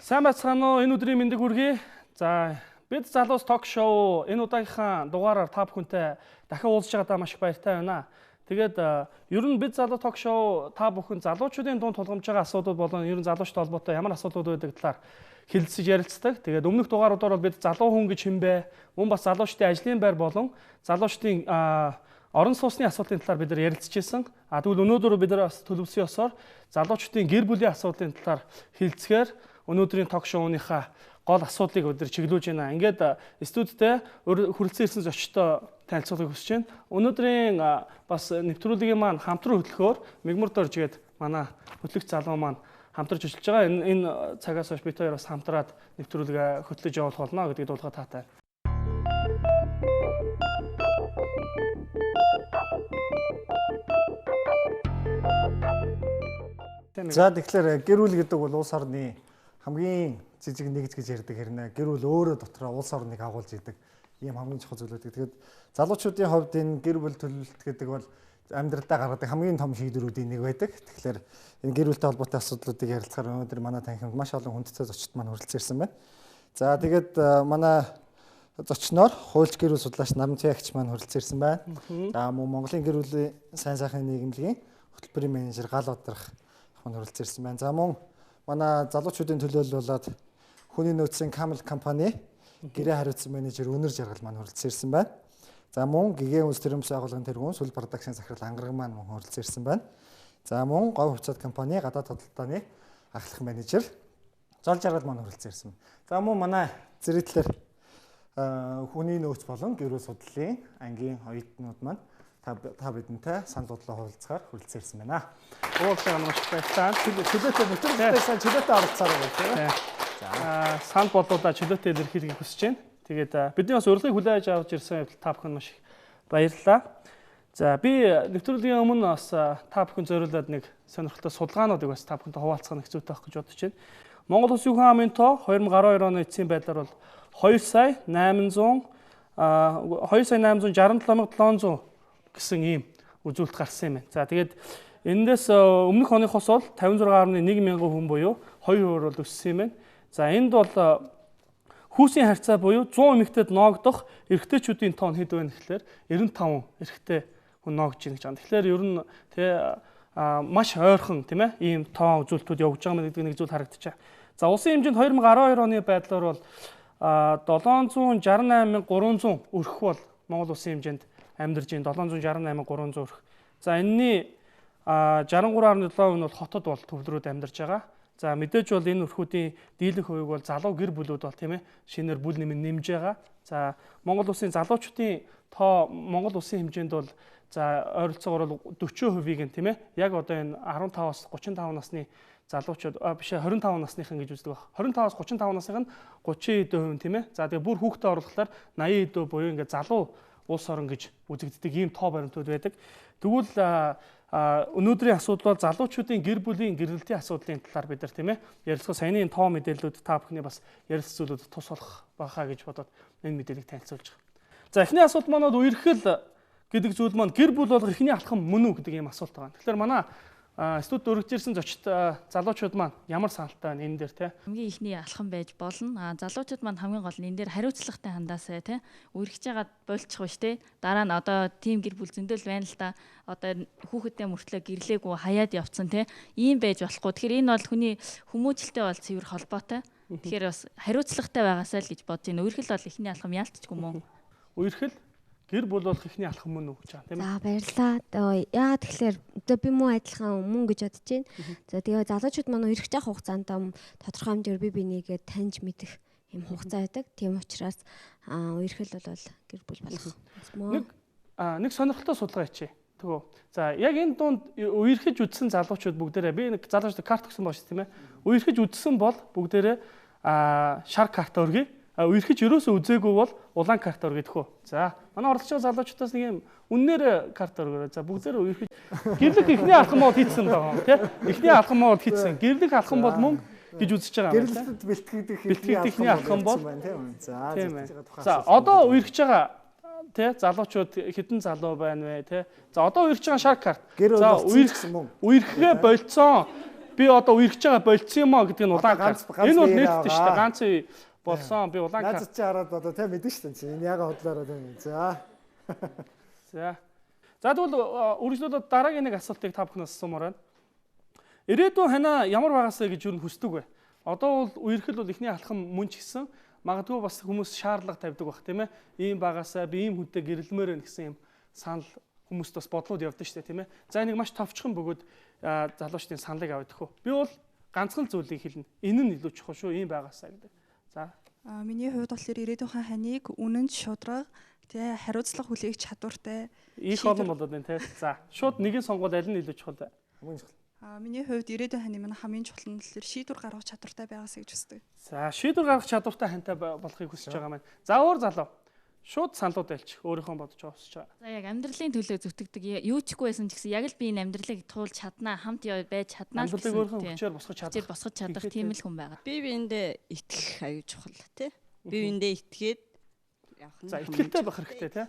Сайн байцгаана уу? Энэ өдрийн мэндийг хүргэе. За, бид залуус ток шоу энэ удаагийнхаа дугаараар та бүхэнтэй дахин уулзж байгаадаа маш их баяртай байна. Тэгээд ер нь бид залуу ток шоу та бүхэн залуучуудын дунд тулгамж байгаа асуудал болон ер нь залуучтай холбоотой ямар асуудлууд байдаг талаар хэлэлцэж ярилцдаг. Тэгээд өмнөх дугааруудаар бол бид залуу хүн гэж хэн бэ? Мөн бас залуучдын ажлын байр болон залуучдын орон сууцны асуудлын талаар бид нар ярилцчихсан. Тэгвэл өнөөдөр бид нар бас төлөвлөсөн ёсоор залуучдын гэр бүлийн асуудлын талаар хэлцгээр өнөөдрийн ток шоуныхаа гол асуудлыг өдөр чиглүүлж байна. Ингээд студидтэй хүрэлцэн ирсэн зочтой танилцуулгыг хүсэж байна. Өнөөдрийн бас нэвтрүүлгийн маань хамтран хөтлөхөөр Мигмар Доржгээд манай хөтлөгч залуу маань хамтарч ажиллаж байгаа. Энэ цагаас хойш бид хоёр бас хамтраад нэвтрүүлгээ хөтлөж явуулах болно гэдгийг дуулгаа таатай. За тэгэхээр гэр бүл гэдэг бол улс орны хамгийн жижиг нэгж гэж ярьдаг хэрнээ гэр бүл өөрөө дотроо улс орныг агуулж идэг ийм хамгийн чухал зүйл байдаг. Тэгээд залуучуудын хувьд энэ гэр бүл төлөвлөлт гэдэг бол амьдралдаа гаргадаг хамгийн том шийдвэрүүдийн нэг байдаг. Тэгэхээр энэ гэр бүлтэй холбоотой асуудлуудыг ярилцахаар өнөөдөр манай танхимд маш олон хүндтэй зочид маань хүрэлцэн ирсэн байна. За тэгээд манай зочноор хуульч гэр бүл судлаач Нарамцын агч маань хүрэлцэн ирсэн байна. За мөн Монголын гэр бүлийн сайн сайхны нийгэмлэгийн хөтөлбөрийн менежер Гал Бадрах ахмад хүрэлцэн ирсэн байна. За мөн манай залуучуудын төлөөлөлөд хүний нөөцийн Камл компани гэрээ хариуцсан менежер Өнөр Жаргал маань хүрэлцэн ирсэн байна. За мөн Гэгээ үндэс төрөмс байгууллагын тэргүүн Сүл продакшн захирал Ангараг маань хүрэлцэн ирсэн байна. За мөн Говь хувьцаат компани гадаад тодорхойлооны ахлах менежер Зол Жаргал маань хүрэлцэн ирсэн. За мөн манай зэрэглэлээр хүний нөөц болон гэр бүл судлалын ангийн оюутнууд маань та бидэнтэй санал бодлоо хуваалцахаар хүрэлцэн ирсэн байна. Уулзсан маш их баярлалаа. Чөлөөтэй нэвтрүүлгээс чөлөөтэй оролцоор байна. За, санал бодлуудаа чөлөөтэй илэрхийлэхийг хүсэж байна. Тэгээд бидний бас урилгыг хүлээж авч ирсэн явдал та бүхэнд маш их баярлалаа. За, би нэвтрүүлгийн өмнө бас та бүхэн зориулаад нэг сонирхолтой судалгаануудыг бас та бүхэнтэй хуваалцах нэг зүйтэй байх гэж бодож байна. Монгол Улсын хүн амын тоо 2012 оны эцсийн байдлаар бол 2,867,700 гэсэн ийм үзүүлэлт гарсан юм байна. За, тэгээд эндээс өмнөх оныхоос бол 56.1 мянган хүн буюу 2% бол өссөн юм байна. За, энд бол хүүсийн харьцаа буюу 100 эмэгтэйд ноогдох эрэгтэйчүүдийн тоон хэд вэ гэхээр 95 эрэгтэй хүн ноогдож байна гэж байна. Тэгэхээр ер нь маш ойрхон тийм ээ ийм тоон үзүүлэлтүүд явж байгаа гэдэг нэг зүйл харагдчихаг. За, улсын хэмжээнд 2012 оны байдлаар бол 768,300 өрх бол Монгол улсын хэмжээнд амьдарч байна. 768,300 өрх. За, энэний 63.7% нь бол хотод бол төвлөрүүд амьдарч байгаа. За, мэдээж бол энэ өрхүүдийн дийлэнх хувийг бол залуу гэр бүлүүд бол тийм ээ шинээр бүл нэмж байгаа. За, Монгол улсын залуучуудын тоо Монгол улсын хэмжээнд бол за ойролцоогоор бол 40%-ийг нь тийм ээ яг одоо энэ 15-аас 35 насны залуучууд биш 25 насныхан гэж үздэг баг. 25-аас 35 насных нь 30% тийм ээ. За, тэгээ бүр хүүхдээ оруулахлаар 80% буюу ингээд залуу улс орон гэж үзэгддэг ийм тоо баримтууд байдаг. Тэгвэл өнөөдрийн асуудал бол залуучуудын гэр бүлийн гэрэлтийн асуудлын талаар бид нар тийм ээ ярилцах саяны тоо мэдээллүүд та бүхний бас ярилцах зүйлүүд тус болох байхаа гэж бодоод энэ мэдээллийг танилцуулж байгаа. За, эхний асуудал маань үерхэл гэдэг зүйл маань гэр бүл болох эхний алхам мөн үү гэдэг ийм асуулт байгаа. Тэгэхээр манай студид өргөж ирсэн зочид залуучууд маань ямар саналтай байна энэ дээр те? Хамгийн ихний алхам байж болно. Залуучууд маань хамгийн гол нь энэ дээр хариуцлагатай хандаасаа те. Үерхэж яагаад болчих биш те. Дараа нь одоо тим гэр бүл зөндөл байна л та. Одоо хүүхэдтэй мөртлөө гэрлээгүй хаяад явцсан те. Ийм байж болохгүй. Тэгэхээр энэ бол хүний хүмүүжлэлтэй бол цэвэр холбоотой. Тэгэхээр бас хариуцлагатай байгаасаа л гэж бодож байна. Үерхэл бол ихний алхам яалтчгүй мөн. Үерхэл гэр бүл болох ихний алхам мөн үү гэж байгаа тийм ээ. За, баярлалаа. Яагаад тэгэхээр би мөн адилхан мөн гэж бодож байна. За, тэгээ залуучууд манай үерхэж явах хугацаанд тодорхой хэмжээр би бинийгээ таньж мэдэх юм хугацаа байдаг. Тийм учраас үерхэл бол гэр бүл болох. Нэг сонирхолтой судалгаа хийчихье. Тэгвэл за яг энэ дунд үерхэж үдсэн залуучууд бүгдээрээ би нэг залуучууд карт өгсөн байна шүү тийм ээ. Үерхэж үдсэн бол бүгдээрээ шар карта өргөе. үерхэж ерөөсөө үзээгүй бол улаан карт өргөдөх үү. За манай оролцож байгаа залуучуудаас нэг юм үннээр карт өргөрөө. За бүгдээрээ үерхэж гэрлэх ихний алхам мод хийсэн байгаа тий. Ихний алхам мод хийсэн. Гэрлэх алхам бол мөн гэж үзэж байгаа юм. Гэрлэлтэд бэлтгэдэг ихний алхам бол тийм. За одоо үерхэж байгаа тий залуучууд хэдэн залуу байна вэ тий. За одоо үерхэж байгаа шар карт. За үерхгээ болцсон. Би одоо үерхэж байгаа болцсон юм аа гэдэг нь улаан карт. Энэ бол нээлттэй шүү дээ. Ганц болсон. Би улаан карт. Наад чи хараад одоо тийм мэдэн шүү дээ. Энэ яга хотлоороо тийм. За. За. За тэгвэл үргэлжлүүлээд дараагийн нэг асуултыг та бүхнээс асуумаар байна. Ирээдүйн ханаа ямар байгаасаа гэж юу хүсдэг вэ? Одоо бол үерхэл бол ихний алхам мөн ч гэсэн магадгүй бас хүмүүс шаардлага тавьдаг байх тийм ээ. Ийм байгаасаа би ийм хүнтэй гэрэлмээр байна гэсэн юм санал хүмүүст бас бодлууд явдаг шүү дээ тийм ээ. За энийг маш товчхон бөгөөд залуучдын саналыг авдаг хөө. Би бол ганцхан зүйлийг хэлнэ. Энэ нь илүү чухал шүү ийм байгаасаа гэдэг. За. Миний хувьд болохоор ирээдүйн ханыг үнэн шударга тий хариуцлага хүлээх чадвартай их олон болоод байна тий. За шууд нэгийн сонгуул аль нь илүү чухал вэ? Хамгийн чухал. Миний хувьд ирээдүйн ханы маань хамгийн чухал нь болохоор шийдвэр гаргах чадвартай байгаасаа гэж үздэг. За шийдвэр гаргах чадвартай хантай болохыг хүсэж байгаа маань. За өөр залуу шууд саналууд альч өөрийнхөө бодож байгаа хүсэж байгаа. За яг амьдралын төлөө зүтгэдэг юу ч ихгүй байсан ч гэсэн яг л би энэ амьдралыг туулж чаднаа, хамт байж чаднаа л гэсэн. Өөрийнхөө хүчээр босгож чадах тийм л хүн байгаа. Бие биендээ итгэх аюул чухал тий. Бие биендээ итгээд явах нь. За итгэлтэй байх хэрэгтэй тий.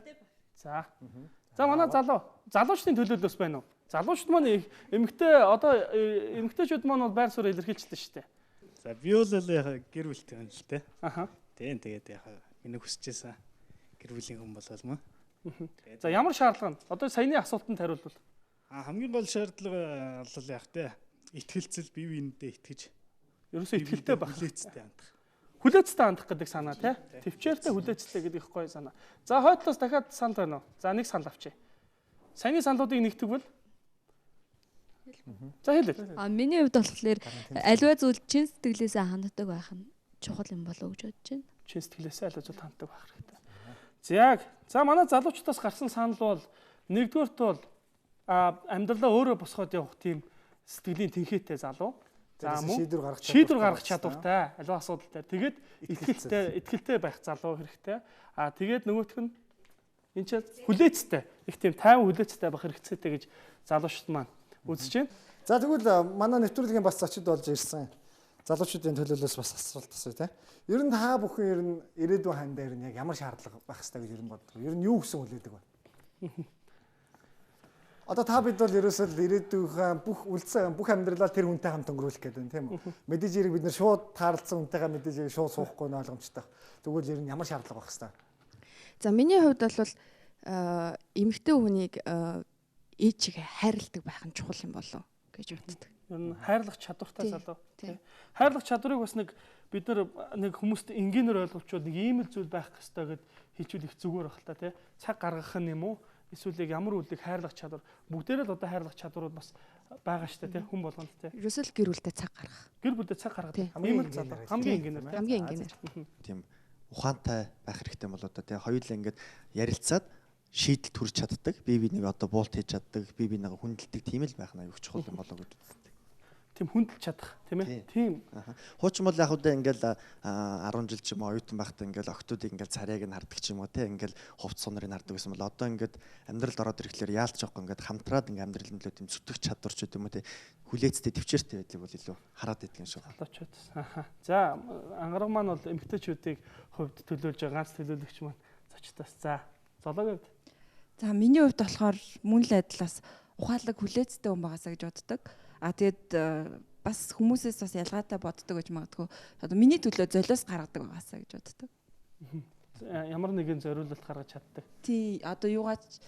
За. За манай залуучдын төлөөлөөс байна уу? Залуучууд маань эмэгтэйчүүд маань бол байр суурь илэрхийлжлээ шүү дээ. За би бол яг гэр бүлтэй хүн л дээ. Аха. Тэгээд яг миний хүсэжсэн гэр бүлийн хүн бололмоо. За ямар шаардлага нь? Одоо саяны асуултанд хариулбал. Хамгийн гол шаардлага бол яг тэ итгэлцэл бие биендээ итгэж ерөөсөө итгэлтэй байх. Хүлээцтэй хандах. Хүлээцтэй хандах гэдэг санаа тий. Төвчээртэй хүлээцтэй гэдэг их гоё санаа. За хойдлоос дахиад санал байна уу? За нэг санал авчи. Саяны саналуудыг нэгтгэвэл за хэлээ. Миний хувьд болохоор аливаа зүйл чин сэтгэлээсээ ханддаг байх нь чухал юм болов уу гэж бодож байна. Чин сэтгэлээсээ аливаа зүйл ханддаг байх хэрэгтэй. За манай залуучуудаас гарсан санал бол нэгдүгээрт бол амьдралаа өөрөө босгоод явах тийм сэтгэлийн тэнхээтэй залуу. За мөн шийдвэр гаргах чадвартай аливаа асуудал дээр. Тэгээд итгэлтэй байх залуу хэрэгтэй. Тэгээд нөгөөх нь энэ ч хүлээцтэй их тийм тайван хүлээцтэй байх хэрэгцээтэй гэж залуучууд маань үзэж байна. За тэгвэл манай нэвтрүүлгийн бас зочид болж ирсэн залуучуудын төлөөлөөс бас асуулт асууя те. Ер нь та бүхэн ер нь ирээдүйн хан дээр нь яг ямар шаардлага байх хэрэгтэй гэж ер нь боддог. Ер нь юу гэсэн хүлээдэг вэ? Одоо та бид бол ерөөсөө ирээдүйн бүх үлдсэн бүх амьдралаа тэр хүнтэй хамт өнгөрүүлэх гэдэг юм тийм үү? Мэдээж хэрэг бид нэр шууд тааралцсан хүнтэйгээ мэдээж шууд суухгүй нь ойлгомжтой. Тэгвэл ер нь ямар шаардлага байх хэрэгтэй? За миний хувьд бол эмэгтэй хүнийг ээжигээ хайрладаг байх нь чухал юм болов гэж боддог. Ер нь хайрлах чадвартай залуу. Хайрлах чадварыг бас бид нэг хүмүүст энгийнээр ойлгуулчод нэг ийм л зүйл байх ёстой гэд хэлжүүл их зүгээр байх л та тий. Цаг гаргах нь юм уу? Эсвэл ямар үлийг хайрлах чадвар бүгдээрээ л одоо хайрлах чадварууд бас байгаа шүү дээ тий. Хүн болгонд тий. Ерөөсөө гэр бүлтэй цаг гаргах. Гэр бүлтэй цаг гаргах. Ийм л залуу. Хамгийн энгийнээр. Тийм ухаантай байх хэрэгтэй бол одоо тий. Хоёулаа ингээд ярилцаад шийдэл төрж чаддаг. Бие биенийг одоо буулт хийж чаддаг. Бие биенийг хүндэлдэг тийм л байх нь аюул чухал юм болоо гэж үздэг. Тийм хүндэлж чадах тийм ээ. Тийм. Хуучин бол яг үдэ ингээл 10 жил ч юм уу оюутан байхдаа ингээл октодыг ингээл царайг нь хардаг ч юм уу тий ингээл хувц сунарыг хардаг гэсэн бол одоо ингээд амьдралд ороод ирэхлээр яалтч жоохгүй ингээд хамтраад ингээл амьдрал нөлөө тийм зүтгэх чадвар ч юм уу тий хүлээцтэй төвчээртэй байдаг бол илүү хараад идэх юм шиг. Залуучууд. За ангараг маань бол эмэгтэйчүүдийг хувьд төлөөлж байгаа ганц төлөөлөгч маань зочдоос. За золоогийн хувьд. За миний хувьд болохоор мөн л адилаас ухаалаг хүлээцтэй хүн байгаасаа гэж боддог. Тэгээд бас хүмүүсээс бас ялгаатай боддог гэж магадгүй. Одоо миний төлөө золиос гаргадаг байгаасаа гэж боддог. Ямар нэгэн зориулалт гаргаж чаддаг. Тий, одоо юугаач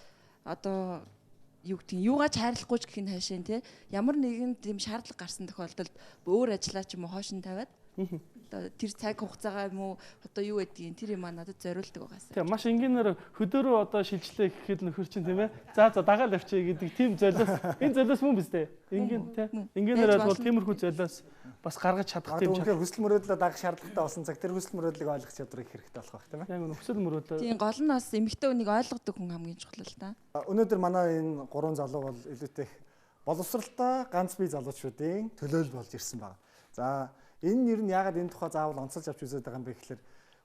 хайрлахгүй ч гэх нь хайшин тий. Ямар нэгэн тийм шаардлага гарсан тохиолдолд өөр ажиллаа ч юм уу хойш нь тавиад тэр цаг хугацаагаа юм уу одоо юу гэдгийг тэр юм надад зориулдаг байгаасаа. Тийм маш энгийнээр хөдөөрөө одоо шилжлээ гэхэд нөхөр чинь тийм ээ. За дагаал авчия гэдэг тийм золиос энэ золиос мөн биз дээ. Энгийн тийм энгийнээр бол тиймэрхүү золиос бас гаргаж чадах тийм. Тэгэхээр хүсэл мөрөөдлөө дагах шаардлагатай болсон цаг тэр хүсэл мөрөөдлийг ойлгох чадварыг хэрэгтэй болох байх тийм ээ. Яг хүсэл мөрөөдлөө. Тийм гол нь бас эмэгтэй хүнийг ойлгодог хүн хамгийн чухал л да. Өнөөдөр манай энэ гурван залуу бол илүүтэй боловсралтай ганц бие залуучуудын төлөөлөл болж ирсэн байна. За энэ нь ер нь яагаад энэ тухай заавал онцолж авч үзээд байгаа юм бэ гэхээр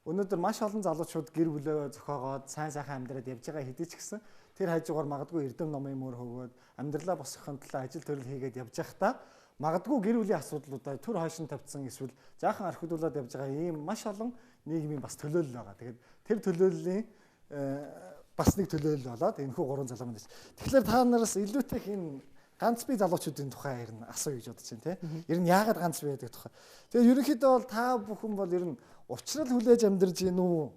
өнөөдөр маш олон залуучууд гэр бүлөө зохиогоод сайн сайхан амьдраад явж байгаа хэдий ч гэсэн тэр хажуугаар магадгүй эрдэм номын мөр хөгөөд амьдралаа босгохын тулд ажил төрөл хийгээд явж байхдаа магадгүй гэр бүлийн асуудлуудаа төр хойшин тавьсан эсвэл жаахан архидуулаад явж байгаа ийм маш олон нийгмийн бас төлөөлөл байгаа. Тэгээд тэр төлөөллийн бас нэг төлөөлөл болоод энэхүү 3 залуу маань. Тэгэхээр та нараас илүүтэй энэ ганц бие залуучуудын тухай ер нь асуу гэж бодож байна тийм. Ер нь яагаад ганц бие гэдэг тухай. Тэгээд ерөнхийдөө бол та бүхэн бол ер нь учрал хүлээж амьдарч гин үү?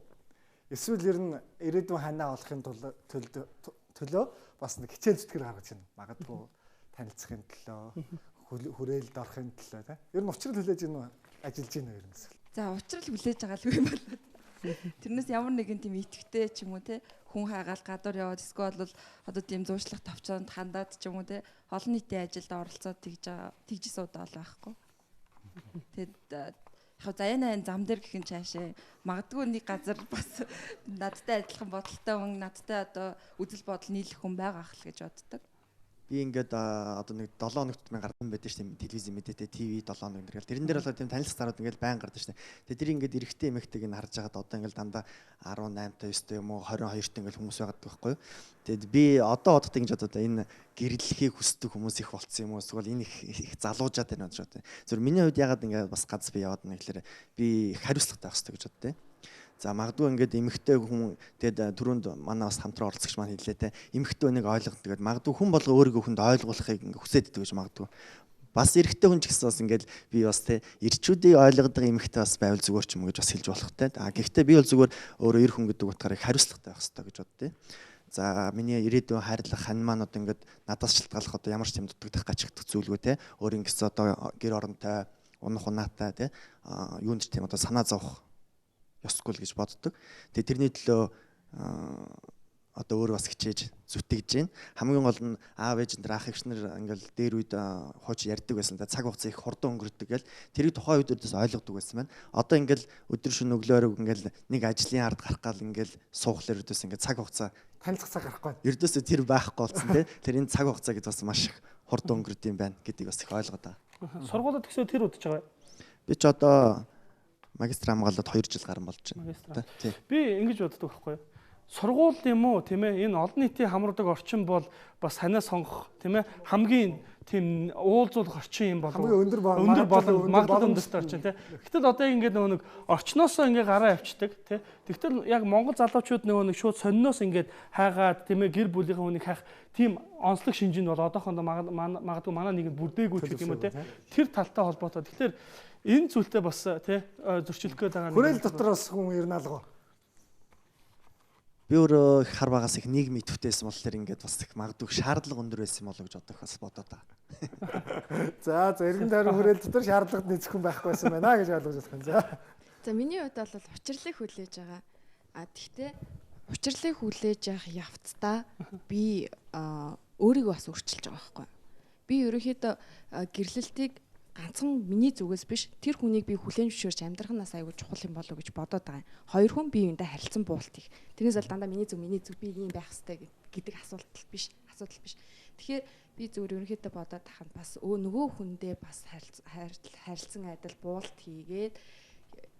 Эсвэл ер нь ирээдүйн ханаа олохын төлөө бас нэг хичээл зүтгэр гаргаж байна. Магадгүй танилцахын төлөө, хүрээлд орохын төлөө тийм. Ер нь учрал хүлээж гин үү? Ажиллаж гин үү ер нь эсвэл. За учрал хүлээж байгаа л үгүй болоод. Тэрнээс ямар нэгэн тийм итгэвтэй ч юм уу те хүн хайгаал гадуур яваад эсвэл бол одоо тийм зуршлах товчоонд хандаад ч юм уу те олон нийтийн ажилд оролцоод тэгж суудаа л байхгүй. Тэгээд яг заяанаа зам дээр гэх юм цаашаа магадгүй нэг газар бас надтай адилхан бодолтой хүн надтай одоо үзэл бодол нийлэх хүн байгаа ах л гэж боддог. Би ингээд одоо нэг 7 хоногт мэн гарсан байдаг шүү дээ телевиз мэдээтэй ТV 7 хоног энэ гэл тэрэн дээр бол тийм танилцах зарууд ингээд байн гардаг шүү дээ. Тэгээд тэр ингээд эрэгтэй эмэгтэйг нь харж байгаад одоо ингээд дандаа 18 та 9 та юм уу 22 та ингээд хүмүүс байгаад байхгүй юу. Тэгэд би одоо бодохтой гэж бодоо энэ гэрлэхийг хүсдэг хүмүүс их болцсон юм уу эсвэл энэ их залуужаад байна гэж бодоо. Зөвхөн миний хувьд ягаад ингээд бас ганц би яваад нэглэр би их хариуцлагатай байх хэрэгтэй гэж боддоо. За магадгүй ингээд эмэгтэй хүн тэгээд түрүүнд манай бас хамтран оролцогч маань хэллээ те эмэгтэй хүнийг ойлгох тэгээд магадгүй хүн болго өөрийгөө хүнд ойлгуулахыг ингээд хүсээд идэг гэж магадгүй бас эрэгтэй хүн ч гэсэн бас ингээд би бас те эрчүүдийг ойлгодог эмэгтэй бас байвал зүгээр ч юм уу гэж бас хэлж болох те гэхдээ би бол зүгээр өөрөө эр хүн гэдэг утгаараа их хариуцлагатай байх хэрэгтэй гэж боддөө. За миний ирээдүйн хайрлах хань маань одоо ингээд надаас шалтгааллах одоо ямар ч юм дутагдах гачигдах зүйлгүй те өөр ингэс одоо гэр оронтой унах унаатай те юунд ч тийм одоо санаа зовох ёсгүй л гэж боддог. Тэгээ тэрний төлөө одоо өөрөө бас хичээж зүтгэж байна. Хамгийн гол нь аав ээж нар ах эгч нар ингээл дээр үед хууч ярьдаг байсан да цаг хугацаа их хурдан өнгөрдөг гэл тэрийг тухайн үед өдөөс ойлгодог байсан байна. Одоо ингээл өдөр шөнө өглөөрөө ингээл нэг ажлын ард гарах гал ингээл суухлаар өдөөс ингээд цаг хугацаа танилцах цаг гарахгүй. Ердөөсөө тэр байхгүй болсон тий. Тэр энэ цаг хугацаа гэдээ бас маш их хурдан өнгөрдөг юм байна гэдгийг бас их ойлгоод байгаа. Сургуулиуд гэсэн тэр удаж байгаа. Би ч одоо магистр хамгаалаад 2 жил гарсан болж байна. Би ингэж боддог байхгүй юу? Сургууль юм уу тийм ээ энэ олон нийтийн хамруудаг орчин бол бас санаа сонгох тийм ээ хамгийн тийм уулзуулах орчин юм болов. Өндөр магадлал өндөртэй орчин тийм. Гэтэл одоо ингээд нэг орчноосоо ингээд гараа авчдаг тийм. Тэгтэл яг монгол залуучууд нэг шууд сонноос ингээд хайгаад тийм ээ гэр бүлийнхээ хүнийг хайх тийм онцлог шинжинд бол одоохондоо магадгүй манай нийгэм бүрдээгүй ч гэх юм уу тийм. Тэр талтай холбоотой. Тэгэхээр энэ зүйлтэй бас тий зөрчилдөх гээд байгаа. Хүрээл дотроос хүн ер нь алгаа. Би өөрөө их хар багаас их нийгмийн төвтэйсэн болохоор ингээд бас их магадгүй шаардлага өндөр байсан болоо гэж бас бодоод байгаа. За эргэн тойрон хүрээл дотор шаардлагад нийцэх хүн байхгүй байсан байна гэж ойлгож байна. За миний хувьд бол учрлыг хүлээж байгаа. Тэгтээ учрлыг хүлээж явах явцдаа би өөрийгөө бас өөрчилж байгаа байхгүй. Би ерөнхийдөө гэрлэлтийг ганцхан миний зүгээс биш тэр хүнийг би хүлээн зөвшөөрч амьдрах нь нас аягүй чухал юм болов гэж бодоод байгаа юм. Хоёр хүн биеиндээ харилцан буултыг. Тэрнээс бол дандаа миний зүг би ийм байх хэрэгтэй гэдэг асуудал биш. Тэгэхээр би зүгээр ерөнхийдөө бодоод тахад бас нөгөө хүндээ бас харилцан адил буулт хийгээд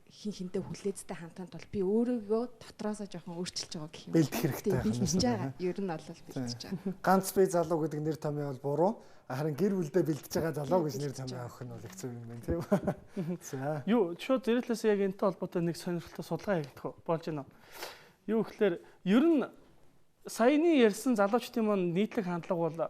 хинтээ хүлээцтэй хамтанд бол би өөрийгөө дотроосоо жоохон өөрчилж байгаа гэх юм. Бэлдэх хэрэгтэй. Би хийж байгаа. Ер нь бол бэлдэж байгаа. Ганц бие залуу гэдэг нэр томьёо бол буруу. Харин гэр бүлдээ бэлдэж байгаа залуу гэж нэр томьёо авах нь бол их зөв юм байна тийм үү? За. Юу шууд зэрэглээс яг энэтэй холбоотой нэг сонирхолтой судалгаа хийгдэх болж байна. Юу гэхээр ер нь саяны ярьсан залуучдын маань нийтлэг хандлага бол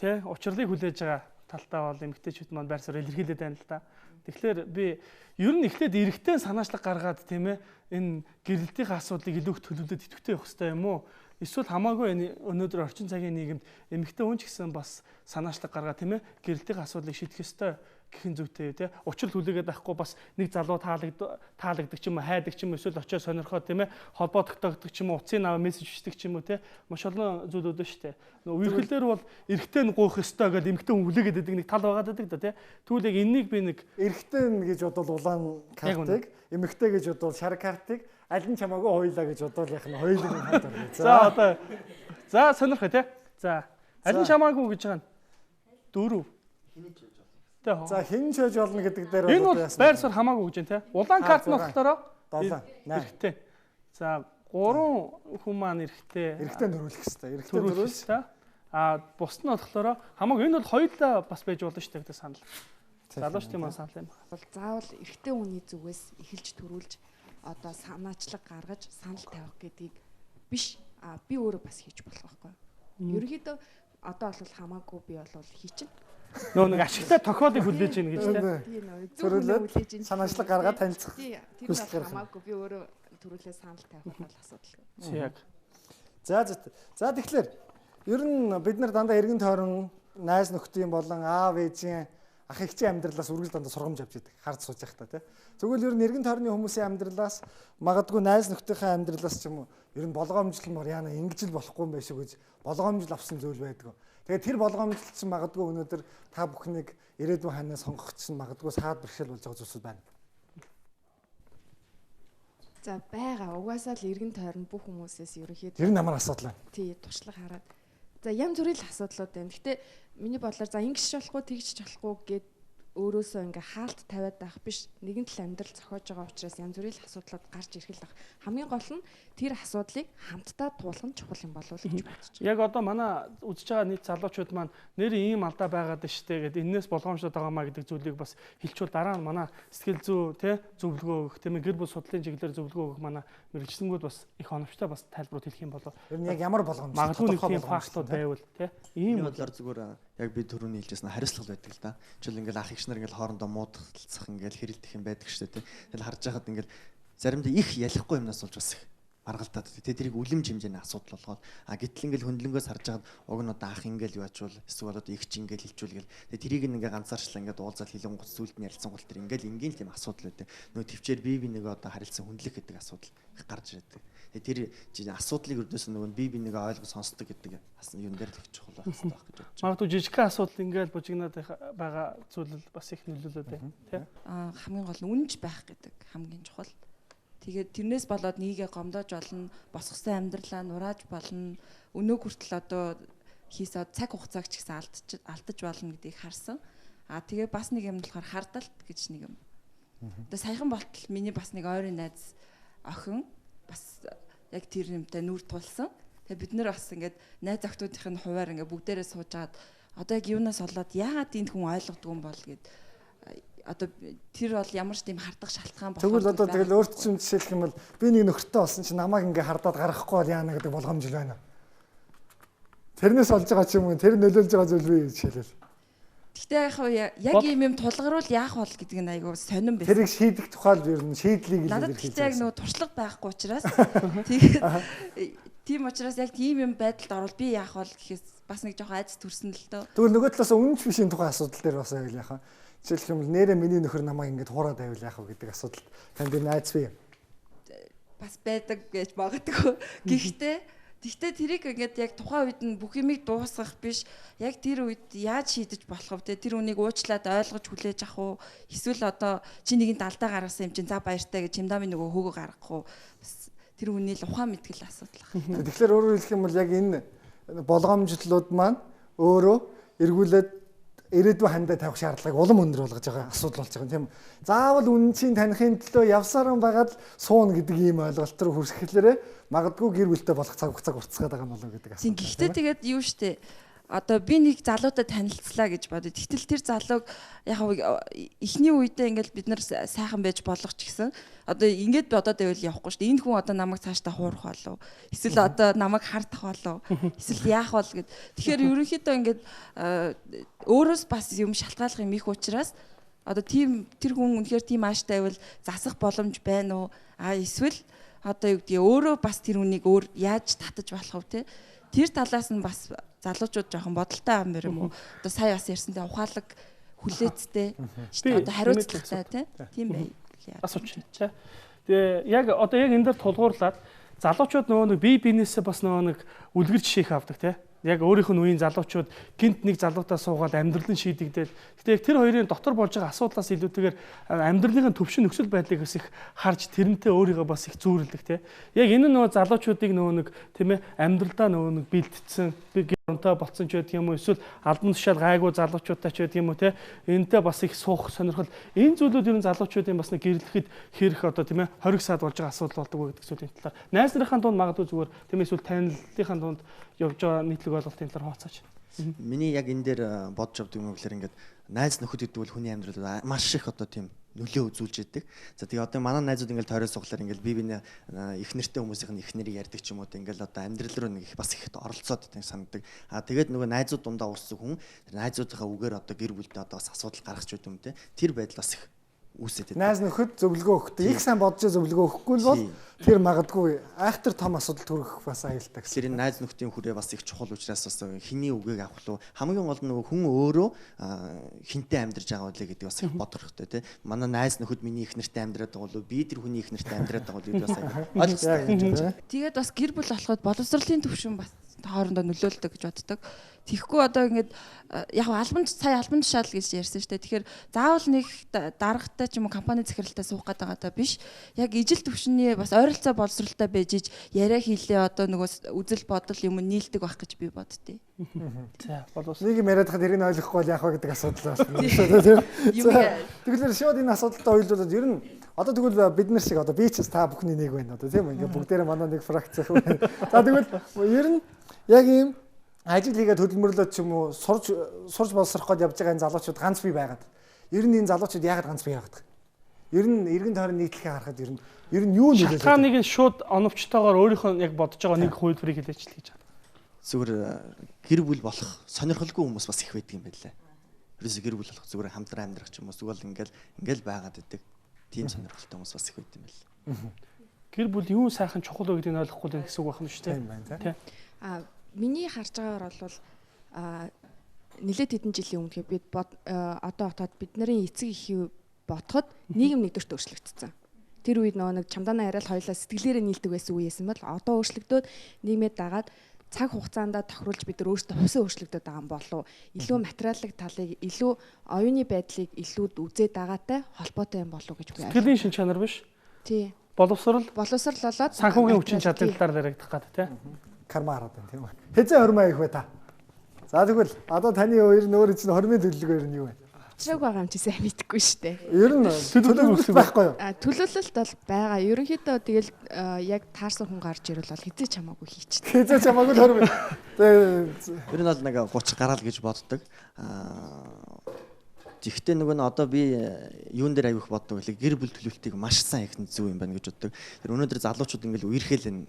тий учрлыг хүлээж байгаа талтаа бол эмэгтэйчүүд маань байр суурь илэрхийлээд байна л да. Тэгэхээр би ер нь эхлээд эрэгтэй санаачлаг гаргаад тийм ээ энэ гэрэлтийн асуудлыг илүү их төлөвлөд идэвхтэй явах хэрэгтэй юм уу? Эсвэл хамаагүй өнөөдөр орчин цагийн нийгэмд эмэгтэй хүн ч гэсэн бас санаачлаг гаргаад тийм ээ гэрэлтийн асуудлыг шийдэх ёстой гэхин зүйтэй тий. Учрал хүлээгээд байхгүй бас нэг залуу таалагддаг ч юм уу хайдаг ч юм уу эсвэл очиод сонирхоод тийм ээ холбоо тогтоогддог ч юм уу утсын аваа мессеж бичдэг ч юм уу тий. Маш олон зүйлүүд шүү дээ. Үерхлээр бол эрэгтэй нь гуйх ёстой гэдэг эмэгтэй хүн хүлээгээд байдаг нэг тал байгаад байдаг да тий. Тэгвэл яг энэнийг би нэг эрэгтэй гэж бодвол улаан картыг эмэгтэй гэж бодвол шар картыг аль нь чамаагүй хоёлаа гэж бодвол яг нь хоёулыг нь хаад байна. За одоо за сонирхоо тий. За аль нь чамаагүй гэж байгаа нь 4. За хэн ч хэж болно гэдэг дээр энэ бол байр суурь хамаагүй гэж байна тий. Улаан карт нь болохоор 7 8 Эрэгтэй. За 3 хүн маань эрэгтэй. эрэгтэй нөрүүлэх хэрэгтэй. Эрэгтэй Төрүүлэх нөрүүлж хэрэгтэй. Бус нь болохоор хамаагүй энэ бол хоёулаа бас байж болно шүү дээ гэдэг санал. Залуучдын маань санал юм. Бол заавал эрэгтэй хүний зүгээс эхэлж төрүүлж одоо санаачлаг гаргаж санал тавих гэдгийг биш. Би өөрөө бас хийж болох байхгүй. Ерөнхийдөө одоо бол хамаагүй би бол хийчин. Нөө нэг ашигтай тохиолыг хүлээж ийн гэж тийм. Тийм нөө зөвхөн хүлээж ийн. санаачлаг гаргаад танилцах. Тэр хүсэл бол хамаагүй би өөрөө төрүүлээ санал тавих бол асуудал. Яг. За тэгэхээр ер нь бид нар дандаа эргэн тойрон найз нөхдийн болон аав ээжийн ах эгчийн амьдралаас үргэлж дандаа сургамж авч идэг. Хард сууж байхдаа тий. Зөвхөн ер нь эргэн тойрны хүмүүсийн амьдралаас магадгүй найз нөхдийнхээ амьдралаас ч юм уу ер нь болгоомжлмор яана ингэж л болохгүй юм байшгүй гэж болгоомжл авсан зүйл байдаг. Тэгээд тэр болгоомжлол чинь магадгүй өнөөдөр та бүхнийг ирээдүйн ханаа сонгох чинь магадгүй саад бэрхшээл болж байгаа зүйлсүүд байна. За байгаа. Угаасаа л эргэн тойрон бүх хүмүүсээс ерөнхийдөө Тэр нь амар асуудал байна. тий туршлага хараад. За янз бүрийн асуудлууд байна. Гэтэ миний бодлоор за ингэж болохгүй тэгж болохгүй гэд өөрөөсөө ингээ хаалт тавиад байх биш. Нэгэн тал амьдрал зохиож байгаа учраас янз бүрийн асуудлууд гарч ирэх л баг. Хамгийн гол нь тэр асуудлыг хамтдаа туулах нь чухал юм болов уу гэж бодож байна. Яг одоо манай үзэж байгаа нийт залуучууд маань нэр ийм алдаа байгаад штэ гэдэг энэс болгоомжлоод байгаамаа гэдэг зүйлийг бас хэлчихвэл дараа нь манай сэтгэл зүй тий зөвлөгөө өгөх тийм гэр бүл судлалын чиглэлээр зөвлөгөө өгөх манай мэрэгчлэнгүүд бас их оновчтой бас тайлбарууд хэлэх юм болов. Ер нь яг ямар болгоомж Магадгүй нэг тийм фактууд байвал тий ийм бодлоор зүгээр яг би түрүүний хэлжсэн хариуцлага байдаг л да. Жишээл ингээл ах эгч нар ингээл хоорондоо муудалцах ингээл хэрэлдэх юм байдаг шүү дээ. Тэгэл харж байхад ингээл заримдаа их ялахгүй юмнаас болж бас их маргалдаад тий тэрийг үлэмж хэмжээний асуудал болгоод гэтэл ингээл хөндлөнгөөс харж байхад уг нь одоо ах ингээл яачвал эсвэл одоо эгч ингээл хэлжүүлгээл тэрийг ингээ ганцаарчлаа ингээд уулзаад хилэн гоц сүлд нь ярилцсан гол тэр ингээл ингийн тийм асуудал байдаг. Нөө төвчээр бие бинийгээ одоо харилцан хөндлөх гэдэг асуудал их гарч ирдэг. Тэр асуудлыг өрдөөс нөгөө бие бинийгээ ойлгож сонсдог гэдэг юм дээр л их чухал байх хэрэгтэй гэж бодож байна. Магадгүй жижигхэн асуудал ингээл бужигнаад байгаа зүйл бас их нөлөөлөд байна тий. Хамгийн гол нь үнж байх гэдэг хамгийн чухал. Тэгээд тэрнээс болоод нийгээ гомдоож болно, босгосон амьдралаа нурааж болно, өнөө хүртэл одоо хийсээ цаг хугацааг ч гэсэн алдаж болно гэдгийг харсан. Тэгээ бас нэг юм болохоор хардалт гэж нэг юм. Одоо саяхан болтол миний бас нэг ойрын найз охин бас яг тэр юмтай нүр тулсан. Тэгээ бид нэр бас ингээд найз охтуудын хуваар ингээд бүгдээрээ суужгаад одоо яг юунаас олоод яагаад энэ хүн ойлгодгүй юм бол гэд одоо тэр бол ямар ч тийм хардах шалтгаан болох. Тэгвэл одоо тэгэл өөрт чинь жишээлх юм бол би нэг нөхөртэй болсон чинь намайг ингээ хардаад гаргахгүй бол яана гэдэг болгоомж л байна. Тэрнээс олж байгаа ч юм уу тэр нөлөөлж байгаа зүйл бий жишээлбэл. Гэхдээ яг юм тулгаруул яах бол гэдэг нь айгүй сонирн байсан. Тэрийг шийдэх тухай л ер нь шийдлийг надад гэхдээ яг нөгөө туршлага байхгүй учраас тэгээд тийм учраас яг тийм юм байдалд орвол би яах бол гэхээс бас нэг жоохон айц төрсөн л дөө. Тэгвэл нөгөө талаас үнж бишийн тухай асуудал дээр бас яг яхаа. Жишээлх юм бол нэрээ миний нөхөр намайг ингэж хуураад байвал яах вэ гэдэг асуудал танд энэ айц бий. Бас байдаг гэж магадгүй. Гэхдээ тэрийг ингээд яг тухайн үед нь бүх юмыг дуусгах биш. Яг тэр үед яаж шийдэж болох вэ? Тэр үнийг уучлаад ойлгож хүлээж авах уу? Эсвэл одоо чи нэгэн алдаа гаргасан юм чинь за баяртай гэж чимдамын нөгөө хөөгөө гаргах уу? Тэр үнийг ухаан мэдгэл асуудал байна. Тэгэхээр өөрөөр хэлэх юм бол яг энэ болгоомжлолууд маань өөрөө эргүүлээд ирээдүйн хандаа тавих шаардлагыг улам өндөр болгож байгаа асуудал болж байгаа юм тийм. Заавал үнэнчийн таних төлөө явсаран байгаад суун гэдэг ийм ойлголт руу хүрсэхлээрээ магадгүй гэр бүлтэй болох цаг хугацааг уртсгаад байгаа юм болов гэдэг асуудал. Гэхдээ тэгээд юу штэ одоо би нэг залуутай танилцлаа гэж бодё. Тэгтэл тэр залууг яг эхний үедээ ингээд бид нар сайхан байж болох ч гэсэн одоо ингээд би одоо дэвэл явахгүй шүү дээ. Энэ хүн одоо намайг цаашдаа хуурах болов. Эсвэл одоо намайг хардах болов. Эсвэл яах бол гэд. Тэгэхээр ерөнхийдөө ингээд өөрөөс бас юм шалтгааллах юм их учраас одоо тийм тэр хүн үнэхээр тийм ааштай байвал засах боломж байна уу? Эсвэл одоо юу гэдгийг өөрөө бас тэр хүнийг өөр яаж татаж болох вэ те? Тэр талаас нь бас залуучууд жоохон бодолтой юм байна юм уу? Одоо сая бас ярьсантай ухаалаг хүлээцтэй одоо хариуцлагатай тийм бай. Асууч. Тэгээ яг одоо яг энэ дээр тулгуурлаад залуучууд нөгөө нэг бие биенээсээ бас нөгөө нэг үлгэр жишээх авдаг тий. Яг өөрийнх нь үеийн залуучууд гинт нэг залуутаа суугаад амьдралын шийдэгдээл. Гэтэ яг тэр хоёрын дотор болж байгаа асуудлаас илүүтэйгээр амьдралын төвшин нөхцөл байдлыг бас их харж тэрнтэй өөрийгөө бас их зүүрлэх тий. Яг энэ нөгөө залуучуудыг нөгөө нэг тийм ээ амьдралдаа нөгөө нэг бэлдсэн онтой болцсон ч гэдэг юм уу, эсвэл албан тушаал гайгүй залуучуудтай ч гэдэг юм уу те, энэтэй бас их суух сонирхол. Энэ зүйлүүд ер нь залуучуудын бас нэг гэрлэхэд хэрэг одоо тийм ээ хориг саад болж байгаа асуудал болдог вэ гэдэг зүйлийн талаар. Найз нарын дунд магадгүй зүгээр тийм ээ эсвэл танилтын дунд явж байгаа нийтлэг ойлголтын талаар хуваалцаач. Миний яг энэ дээр бодж авдаг юм гэхээр ингээд найз нөхөд гэдэг бол хүний амьдралд маш их одоо тийм нөлөө үзүүлж идэг. За тэгээ одоо манай найзууд ингээд тойроо суглаар ингээд бие биенээ их нэртэй хүмүүсийн их нэрийг ярьдаг ч юм уу ингээд одоо амьдрал руу нэг их бас их оролцоод байдаг санагдаг. Тэгээд нөгөө найзууд дундаа ууссан хүн найзуудынхаа үгээр одоо гэр бүлдээ одоо бас асуудал гаргаж байдаг юм те. Тэр байдал бас их үүсээд байдаг. Найз нөхөд зөвлөгөө өгдөг. Их сайн бодож зөвлөгөө өгөхгүй бол тэр магадгүй айхтар том асуудал төрөх бас аюултай гэсэн. Тэр найз нөхдийн хүрээ бас их чухал учраас бас хиний үгийг авах лу хамгийн гол нь нөгөө хүн өөрөө хинтээ амьдарч байгаа үлээ гэдэг бас их бодох хэрэгтэй тий. Манай найз нөхөд миний их нэртэй амьдраад байгаа болов би тэр хүний их нэртэй амьдраад байгаа бол бас ойлгохгүй. Тэгээд бас гэр бүл болоход боловсролын төвшин бас хоорондоо нөлөөлдөг гэж боддог. Тэгэхгүй одоо ингээд яг сая албан тушаал гэж ярьсан шүү дээ. Тэгэхээр заавал нэг даргатай ч юм уу компани захиралтай суух гэдэг байгаа биш. Яг ижил төвшний бас ойролцоо боловсролтой байж иж яриа хийлээ одоо нөгөө үзэл бодол юм нийлдэг байх гэж би боддتي. За боловс. Нэг юм яриад хад тэрийг ойлгохгүй бол яах вэ гэдэг асуудал байна. Тэгэхээр шууд энэ асуудалтай ойлуулаад ер нь одоо тэгвэл бид нар шиг одоо би ч та бүхний нэг байна одоо тийм үү ингээд бүгдээрээ манай нэг фракц байна. За тэгвэл ер нь яг ийм ажил хийгээд хөдөлмөрлөөд ч юм уу сурж боловсрох гээд явж байгаа энэ залуучууд ганц бий байгаад. Ер нь энэ залуучууд яагаад ганц бий байгаад? Ер нь эргэн тойрны нийтлэхээ харахад ер нь юу нөлөөлөж байгаа? Та нэг нь шууд оновчтойгоор өөрийнхөө яг бодож байгаа нэг хувилбарыг хэлээч л гэж байна. Зүгээр гэр бүл болох сонирхолгүй хүмүүс бас их байдаг юм байна лээ. Ерөөсө гэр бүл болох зүгээр хамтран амьдрах ч юм уу эсвэл ингээл байгаад байдаг. Тийм сонирхолтой хүмүүс бас их байдаг юм байна. Гэр бүл юу сайхан чухал вэ гэдгийг ойлгохгүй л гэсэн үг байна шүү дээ. Тийм. Миний харж байгаагаар бол нэлээд хэдэн жилийн өмнө бид одоо отоод бидний эцэг эхийг бодоход нийгэм нэгдүгээрт өөрчлөгдсөн. Тэр үед нэг чамдаанаа яриад хоёлаа сэтгэлээрээ нийлдэг байсан үеэсэн бол одоо өөрчлөгдөөд нийгмээ дагаад цаг хугацаанд тохируулж бид нар өөрсдөө хувьсаа өөрчлөгдөд байгаа юм болов илүү материалын талыг илүү оюуны байдлыг илүү үзээд байгаатай холбоотой юм болов гэж би ойлгоо. Сэтгэлийн шин чанар биш. Тий. Боловсрол болоод санхүүгийн хүчин чадлын талаар яригдах гэдэг тий. Карма хараад байна тийм үү. Хэзээ хормоо их вэ та? За тэгвэл одоо таны өөр нөөр чинь хормын төлөвлөгөө нь юу вэ? Чиг байгаа юм чи сайн мэдэхгүй шүү дээ. Ер нь төлөвлөлт байхгүй юу? Төлөвлөлт бол байгаа. Ерөнхийдөө тэгэл яг таарсан хүн гарч ирвэл бол хизээ чамаагүй хийчихдэг. Хизээ чамаагүй л хормын. Ер нь бол нэг 30 гараал гэж боддог. Гэхдээ нөгөө нь одоо би юун дээр аявих боддог вэ? Гэр бүл төлөвлөлтийг маш сайн хийх нь зөв юм байна гэж боддог. Тэр өнөөдөр залуучууд ингээл үерхэл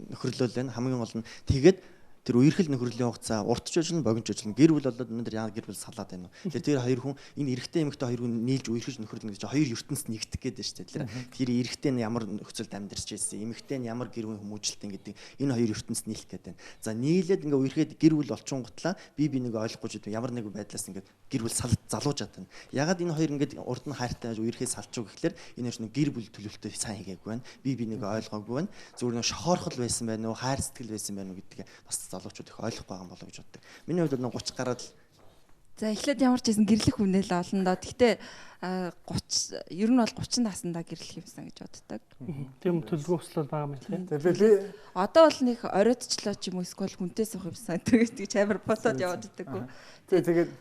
нөхөрлөл байна. Хамгийн гол нь тэгээд тэр үерхэл нөхөрлийн хугацаа уртч ажиллана, богино ажиллана. Гэр бүл болоод өнөөдөр яа гэр бүл салаад байна уу? Тэр хоёр хүн энэ эрэгтэй эмэгтэй хоёр хүн нийлж үерхэж нөхөрлөн гэж хоёр ертөнцид нэгдэх гээд байна шүү дээ. Тэр эрэгтэй нь ямар нөхцөлд амьдарч байсан, эмэгтэй нь ямар гэр бүл хүмүүжлэлтэй гэдэг энэ хоёр ертөнцид нийлэх гээд байна. За нийлээд ингээ үерхэд гэр бүл олчингутлаа би нэг ойлгохгүй ч ямар нэг байдлаас ингээ гэр бүл залуужаад байна. Ягаад энэ хоёр ингээ урд нь хайртай үерхээ салчуу гэхлээр энэ хоёр гэр бүл төлөвлөлтөө сайн хийгээгүй байна. Би нэг ойлгоогүй байна. Зүгээр нэг шохоорхол байсан байна уу, хайр сэтгэл байсан байна уу гэдгийг бас залуучууд их ойлгохгүй байгаа юм болоо гэж боддог. Миний хувьд бол 30 гараад за эхлээд ямар ч байсан гэрлэх хүнэл олон доо. Гэхдээ 30 ер нь бол 30 наснда гэрлэх юмсан гэж боддог. Тийм төлөвлөгөө өслөл байгаа юм тийм. Тэгээд одоо бол нэг оройтчлоо ч юм уу эсвэл хүнтэй суух юмсан тэгэж амар бодоод яваад идэггүй. Тэгээд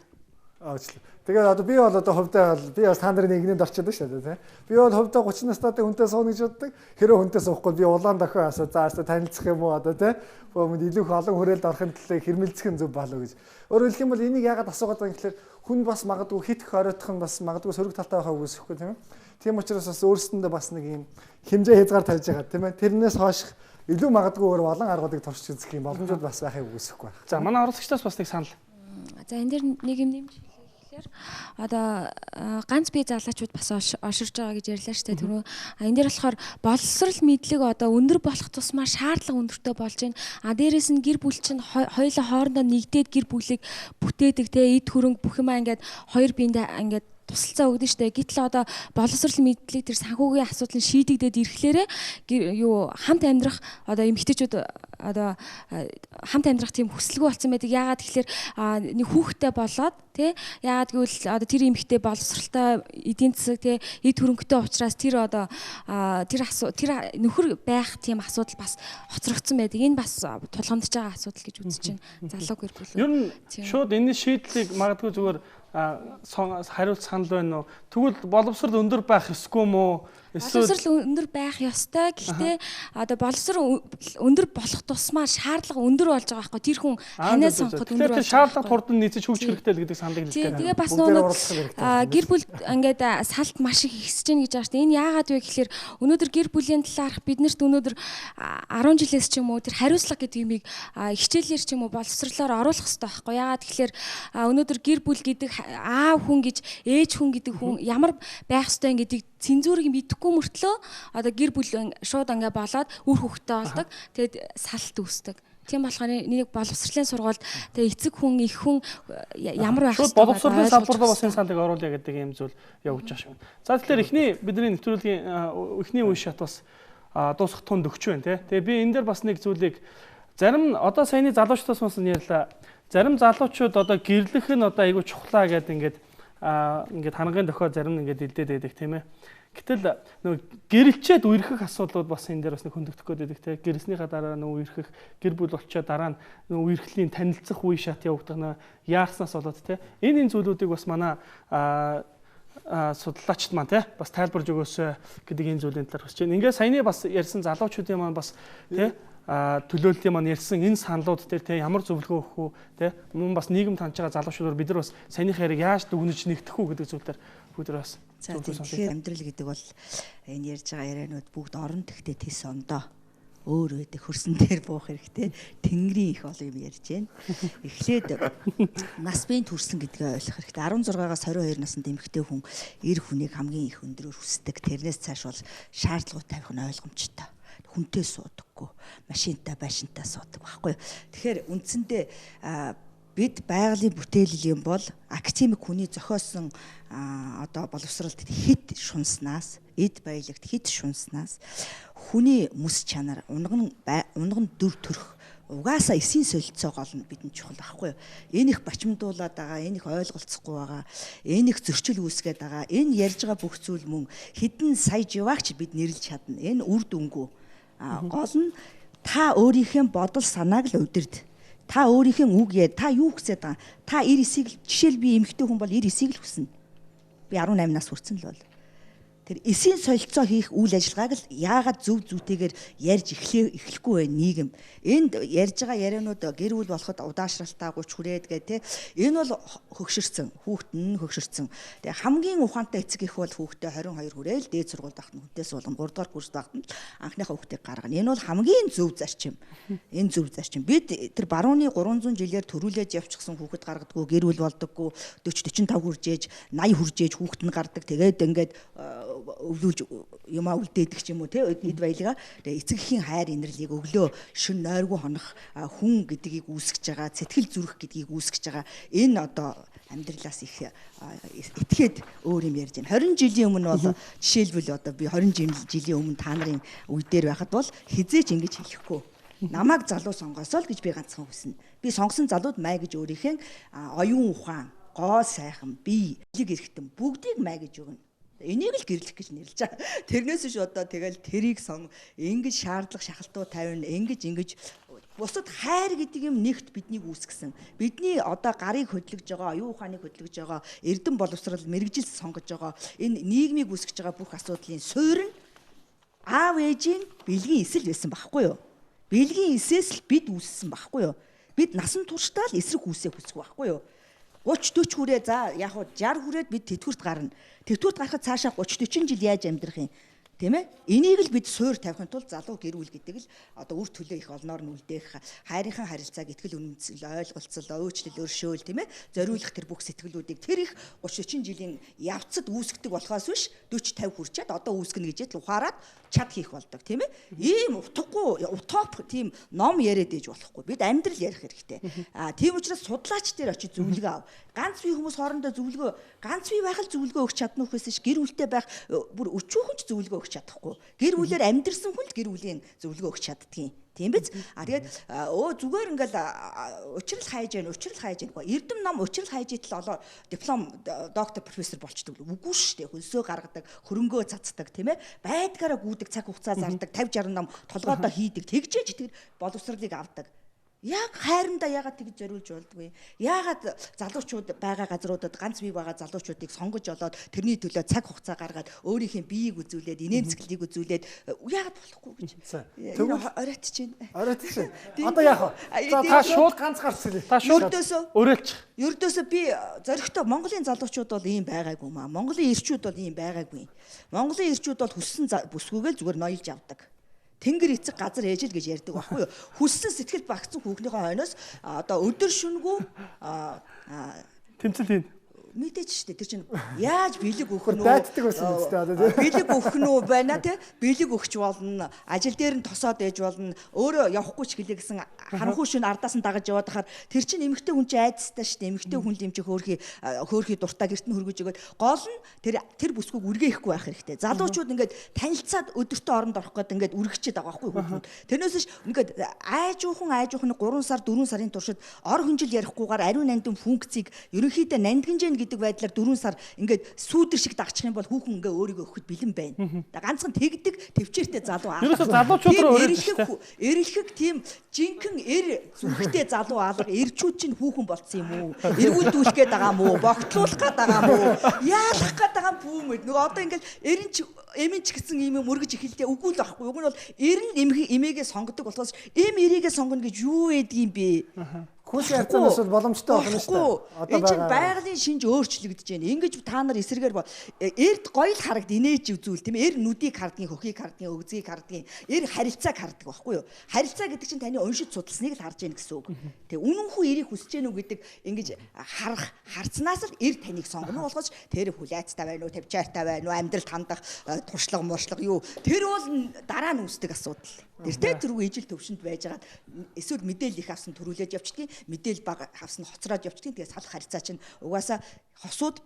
одоо би бол одоо хувьдаа би бас та нарын нэгнэнд орчод шүү дээ тий. Би бол хувьдаа 30 настайтай хүнтэй сууна гэж боддог. Хэрэв хүнтэй суухгүй би улаан дохио асуу заастаа танилцах юм уу одоо тий. Бөөмд илүү их олон хүрээлд орохын төлөө хэрмэлцэх нь зөв болоо гэж. Өөрөөр хэлэх юм бол энийг яагаад асуугаад байгаа юм гэхээр хүн бас магадгүй хит их оройтох нь бас магадгүй сөрөг талтай байхаа үгүйсэхгүй тийм. Тийм учраас бас өөрсөндөө бас нэг юм хэмжээ хязгаар тавьж байгаа тийм ээ. Тэрнээс хойш илүү магадгүй өөр олон аргуудыг туршиж үзэх юм боломжууд бас байхыг үгүйсэхгүй байна. За манай оролцогчдоос бас нэг санал. За энэ дэр нэг юм нэмж одоо ганц бие залуучууд бас оширж байгаа гэж ярьлаа шүү дээ түрүү. Энэ дээр болохоор боловсрал мэдлэг одоо өндөр болох тусмаа шаардлага өндөртэй болж байна. Дээрээс нь гэр бүл чинь хоёулаа хоорондоо нэгдээд гэр бүлийг бүтээдэг те эд хөрөнгө бүх юмаа ингээд хоёр биендээ ингээд тусалцаа өгдөн штэ. Гэтэл одоо боловсрол мэдлэг тэр санхүүгийн асуудал нь шийдэгдээд ирэхлээрээ юу хамт амьдрах одоо эмэгтэйчүүд одоо хамт амьдрах тийм хүсэлгүй болсон байдаг. Яагаад тэгэхээр нэг хүүхдтэй болоод тий яагаад гэвэл одоо тэр эмэгтэй боловсралтай эдийн засаг тий эд хөрөнгөтэй учраас тэр одоо тэр нөхөр байх тийм асуудал бас хоцрогдсон байдаг. Энэ бас тулгамдж байгаа асуудал гэж үзэж байна. Залуу гэр бүл. Ер нь шууд энэ шийдлийг магадгүй зүгээр хариулт санал байна уу? Тэгвэл боловсрол өндөр байх ёсгүй мó? Боловсрол өндөр байх ёстой. Гэхдээ одоо боловсрол өндөр болох тусмаа шаардлага өндөр болж байгаа байхгүй. Тэр хүн ханаас сонгоход өндөр болж байгаа. Шаардлага хурдан нийцэж хөгжих хэрэгтэй л гэдэг саналыг хэлдэг. Тэгээ бас гэр бүл ингээд салт маш их ихсэж гин гэж байгаа шүү дээ. Энэ яагаад вэ гэхээр өнөөдөр гэр бүлийн талаарх биднэрт өнөөдөр 10 жилээс ч юм уу тэр хариуцлага гэдэг юмыг хичээлээр ч юм уу боловсрлоор оруулах хэрэгтэй байхгүй. Яагаад тэгэхээр өнөөдөр гэр бүл гэдэг аав хүн гэж ээж хүн гэдэг хүн ямар байх ёстой гэдгийг цензурыг мэдэхгүй мөртлөө одоо гэр бүл шууд ингээ болоод үр хөвгтэй болдог. Тэгэд салт үүсдэг. Тийм болохоор нэг боловсролын сургуульд тэгээ эцэг хүн их хүн ямар байх ёстой боловсролын салбарт бас энэ саналыг оруулъя гэдэг юм зүйл явж байгаа шүү. За тэгэхээр эхний бидний нэвтрүүлгийн эхний үе шат бас дуусах тунд өгч байна тий. Тэгээ би энэ дээр бас нэг зүйлийг зарим одоо саяны залуучдаас бас ярьлаа. Зарим залуучууд одоо гэрлэх нь одоо айгүй чухлаа гэдэг ингээд хангагийн дохио зарим ингээд илдээд байдаг тийм ээ. Гэтэл нөгөө гэрэлчээд үерхэх асуудлууд бас энэ дээр бас нэг хөндөгдөх гээд байдаг тийм. Гэрэлснийхаа дараа нөгөө үерхэх, гэр бүл болчоо дараа нь нөгөө үерхлийн танилцах үе шат явагдах нөө яарснаас болоод тийм. Энэ зүйлүүдийг бас манай судлаачд маань тийм бас тайлбарж өгөөсэй гэдэг энэ зүйлийн талаар хүсэж байна. Ингээд саяны бас ярьсан залуучуудын маань бас тийм төлөөллийн маань ярьсан энэ саналууд дээр те ямар зөвлөгөө өгөх үү те мөн бас нийгэм тань байгаа залуучуудаар бид нар бас саяны хайрыг яаж дүгнэж нэгтгэх үү гэдэг зүйлээр бүгд бас тэгэхээр амьдрал гэдэг бол энэ ярьж байгаа ярианууд бүгд орон тэгтээ тис ондоо өөр байдаг хөрсөн дээр буух хэрэгтэй тэнгэрийн их олон юм ярьж байна. Эхлээд нас биеийн төрсөн гэдгээ ойлгох хэрэгтэй. 16-аас 22 наснд эмэгтэй хүн эр хүнийг хамгийн их өндрөөр хүсдэг. Тэрнээс цааш бол шаардлагууд тавих нь ойлгомжтой. Хүнтэй суудаггүй, машинтай, байшинтай суудаг байхгүй. Тэгэхээр үндсэндээ бид байгалийн бүтээлэл юм бол академик хүний зохиосон одоо боловсролд хит шунснаас, эд баялагт хит шунснаас хүний мэс чанар, унган дүр төрх угаасаа эсийн солилцоо гол нь бидэнд чухал байхгүй юу. Энэ их бачимдуулаад байгаа, энэ их ойлголцохгүй байгаа, энэ их зөрчил үүсгээд байгаа. Энэ ярьж байгаа бүх зүйл мөн хэдэн сая живаагч бид нэрлж чадна. Энэ үр дүнгүй. Гол нь та өөрийнхөө бодол санааг л удирд. Та өөрийнхөө үг яа, та юу хүсэж байгаа? Та 99-ийг жишээл би эмэгтэй хүн бол 99-ийг л хүснэ. Би 18 нас хүрсэн л бол. Тэр эсийн солилцоо хийх үйл ажиллагааг л яагаад зөв зүйтэйгээр ярьж эхлэхгүй байх нийгэм. Энд ярьж байгаа ярианууд гэр бүл болоход удаашралтай 30 хүрээд гэх те. Энэ бол хөгшөрсөн, хүүхэд нь хөгшөрсөн. Тэгээ хамгийн ухаантай эцэг их бол хүүхдээ 22 хүрээл дээд сургуульд ахна хүнтэй суулган 3 дугаар курст ахна анхныхаа хүүхдийг гаргана. Энэ бол хамгийн зөв зарчим. Энэ зөв зарчим. Бид тэр барууны 300 жилээр төрүүлээд явчихсан хүүхэд гаргадаггүй, гэр бүл болдоггүй, 40 45 хүржээж, 80 хүржээж хүүхэд нь гардаг. Тэгээд ингээд өвлүүлж юмаа үлдээдэг ч юм уу те эд баялгаа тэгээ эцэг эхийн хайр инэрлийг өглөө шин нойргүй хонох хүн гэдгийг үүсгэж байгаа сэтгэл зүрх гэдгийг үүсгэж байгаа энэ одоо амьдралаас их этгээд өөр юм ярьж байна 20 жилийн өмнө бол жишээлбэл одоо би 20 жилийн өмнө та нарын үе дээр байхад бол хизээч ингэж хэлэхгүй намайг залуу сонгосоо л гэж би ганцхан хүснэ би сонгосон залууд май гэж өөрийнхөө оюун ухаан гоо сайхан бие элэг эрхтэн бүгдийг май гэж өгнө. Энийг л гэрлэх гэж нэрлэж байгаа. Тэрнээс биш одоо тэгэл тэрийг ингэж шаардлага шахалтуу тавина, ингэж бусад хайр гэдэг юм нэгт биднийг үүсгэсэн. Бидний одоо гарыг хөдлөж байгаа, оюун ухааныг хөдлөж байгаа, эрдэм боловсрал, мэрэгжил сонгож байгаа, энэ нийгмийг үүсгэж байгаа бүх асуудлын суурь нь аав ээжийн бэлгийн эсэл байсан байхгүй юу? Бэлгийн эсээс л бид үүссэн байхгүй юу? Бид насан туршдаа л эсрэг үүсэх байхгүй юу? 30 40 хүрээ за яг хуу 60 хүрээд бид тэтгэврт гарна. Тэтгэврт гарахад цаашаа 30 40 жил яаж амьдрах юм? Тийм ээ? Энийг л бид суур тавихын тулд залуу гэр бүл гэдэг л одоо үр төлөө их олноор нь үлдээх хайрынхан харилцааг итгэл үнэмшил ойлголцол өөчлөл өршөөл тийм ээ зориулах тэр бүх сэтгэлүүдийг тэр их 30 40 жилийн явцад үүсгдэг болохоос биш 40 50 хүрчээд одоо үүсгэнэ гэж л ухаарад чад хийх болдог тийм ээ ийм утгагүй утоп тийм ном яриад ээж болохгүй бид амьдрал ярих хэрэгтэй тийм учраас судлаач дээр очиж зөвлөгөө ав ганц бие хүмүүс хоорондоо зөвлөгөө ганц бие байх л зөвлөгөө өгч чадна уу гэхээс гэр бүлтэй байх бүр өчүүхэн ч зөвлөгөө өгч чадахгүй гэр бүлээр амьдрсан хүн л гэр бүлийн зөвлөгөө өгч чаддгийн тийм биз тэгээд зүгээр ингээл учрал хайж гэнэ эрдэм ном учрал хайж итэл олоо диплом доктор профессор болчдөг үгүй шүү дээ хөлсөө гаргадаг хөрөнгөө цацдаг тийм ээ байдгаараа гүйдэг цаг хугацаа зардаг 50 60 ном толгойдоо хийдэг тэгжээж тэр боловсролыг авдаг яг хайрандаа яагаад тэгж зориулж болдгүй яагаад залуучууд байгаа газруудад ганц бие байгаа залуучуудыг сонгож олоод тэрний төлөө цаг хугацаа гаргаад өөрийнхөө биеийг үзүүлээд инээмсэглэлийг үзүүлээд яагаад болохгүй гэж оройтж байна одоо яах вэ та шууд ганц гарцлээ та шууд ердөөсөө би зоригтой Монголын залуучууд бол ийм байгаагүй маа Монголын эрчүүд бол ийм байгаагүй Монголын эрчүүд бол хүссэн бүсгүйгээл зүгээр ноёлж авдаг Тэнгэр эцэг газар ээжэл гэж ярьдаг байхгүй юу? Хүссэн сэтгэл багцсан хүүхнийхээ хойноос одоо өдөр шөнөгүй тэмцэл хийн. Мэдээж штэ тэр чинь яаж бэлэг өгөх нь дайддаг байсан юм зү одоо бэлэг өгөх нь байна тий бэлэг өгч болно ажил дээр нь тосоод ээж болно өөрөө явахгүй ч гэлээ гэсэн харанхуй шин ардаас нь дагаж яваад хахаар тэр чинь эмэгтэй хүн чинь айдастай штэ эмэгтэй хүн дэмжих хөөрхий дуртай гэрт нь хөргөж өгöd гол нь тэр бүсгүйг үргээхгүй байх хэрэгтэй залуучууд ингээд танилцаад өдөртөө оронд орох гээд ингээд үргэчээд байгаа байхгүй хүүхдүүд тэрнээс ш ингээд айжуухан 3 сар 4 сарын туршид ор хөнжил ярихгүйгээр ариун нандин функцийг ерөнхийдөө нандгинжээ гэдэг байдлаар 4 сар ингээд сүүдэр шиг дагчих юм бол хүүхэн ингээ өөрийгөө өгөхөд бэлэн байна. Ганцхан тэгдэг төвчээртэй залуу аа. Ерөөсө залуучууд руу эрэлхэг тийм жинхэнэ зүрхтэй залуу алга эрчүүд чинь хүүхэн болцсон юм уу? Эргүүлдүүлэх гээд байгаа юм уу? Богтлуулах гээд байгаа юм уу? Яалах гээд байгаа юм бүүмэд. Нөгөө одоо ингээд эмэн ч гэсэн юм мөргөж эхэлдэ үгүй л байхгүй. Уг нь бол эмээгээ сонгодог болохоос эрийгээ сонгоно гэж юу ээдэг юм бэ? Хүүсийн харьцаанаас бол боломжтой байна шүү дээ. Энэ чинь байгалийн шинж өөрчлөгдөж байна. Ингэж та нар эсрэгээр эрд гоё л харагд инээж үзүүл тийм ээ. Эр нүдийг хардгийн, хөхийг хардгийн, өгзгийг хардгийн, эр харилцааг хардаг байхгүй юу? Харилцаа гэдэг чинь таны уншиж судалсныг л харж яах гэсэн үг. Тэг үнэнхүү эрийг хүсэж гэнэ үү гэдэг ингэж харцнаас л эр таныг сонгоно болохоос тэр хүлээцтай байна уу, тавчаартай байна уу, амьдралд хандах туршлага муршлага юу. Тэр бол дараа нь үүсдэг асуудал. Тэртээ тэргүй ижил төвшөнд байжгаад эсвэл мэдээлэл их авсан төрүүлээд явчихдгийг мэдээлэл бага авсан хоцроод явчихдгийг тэгээ салах харилцаа чинь угаасаа хосууд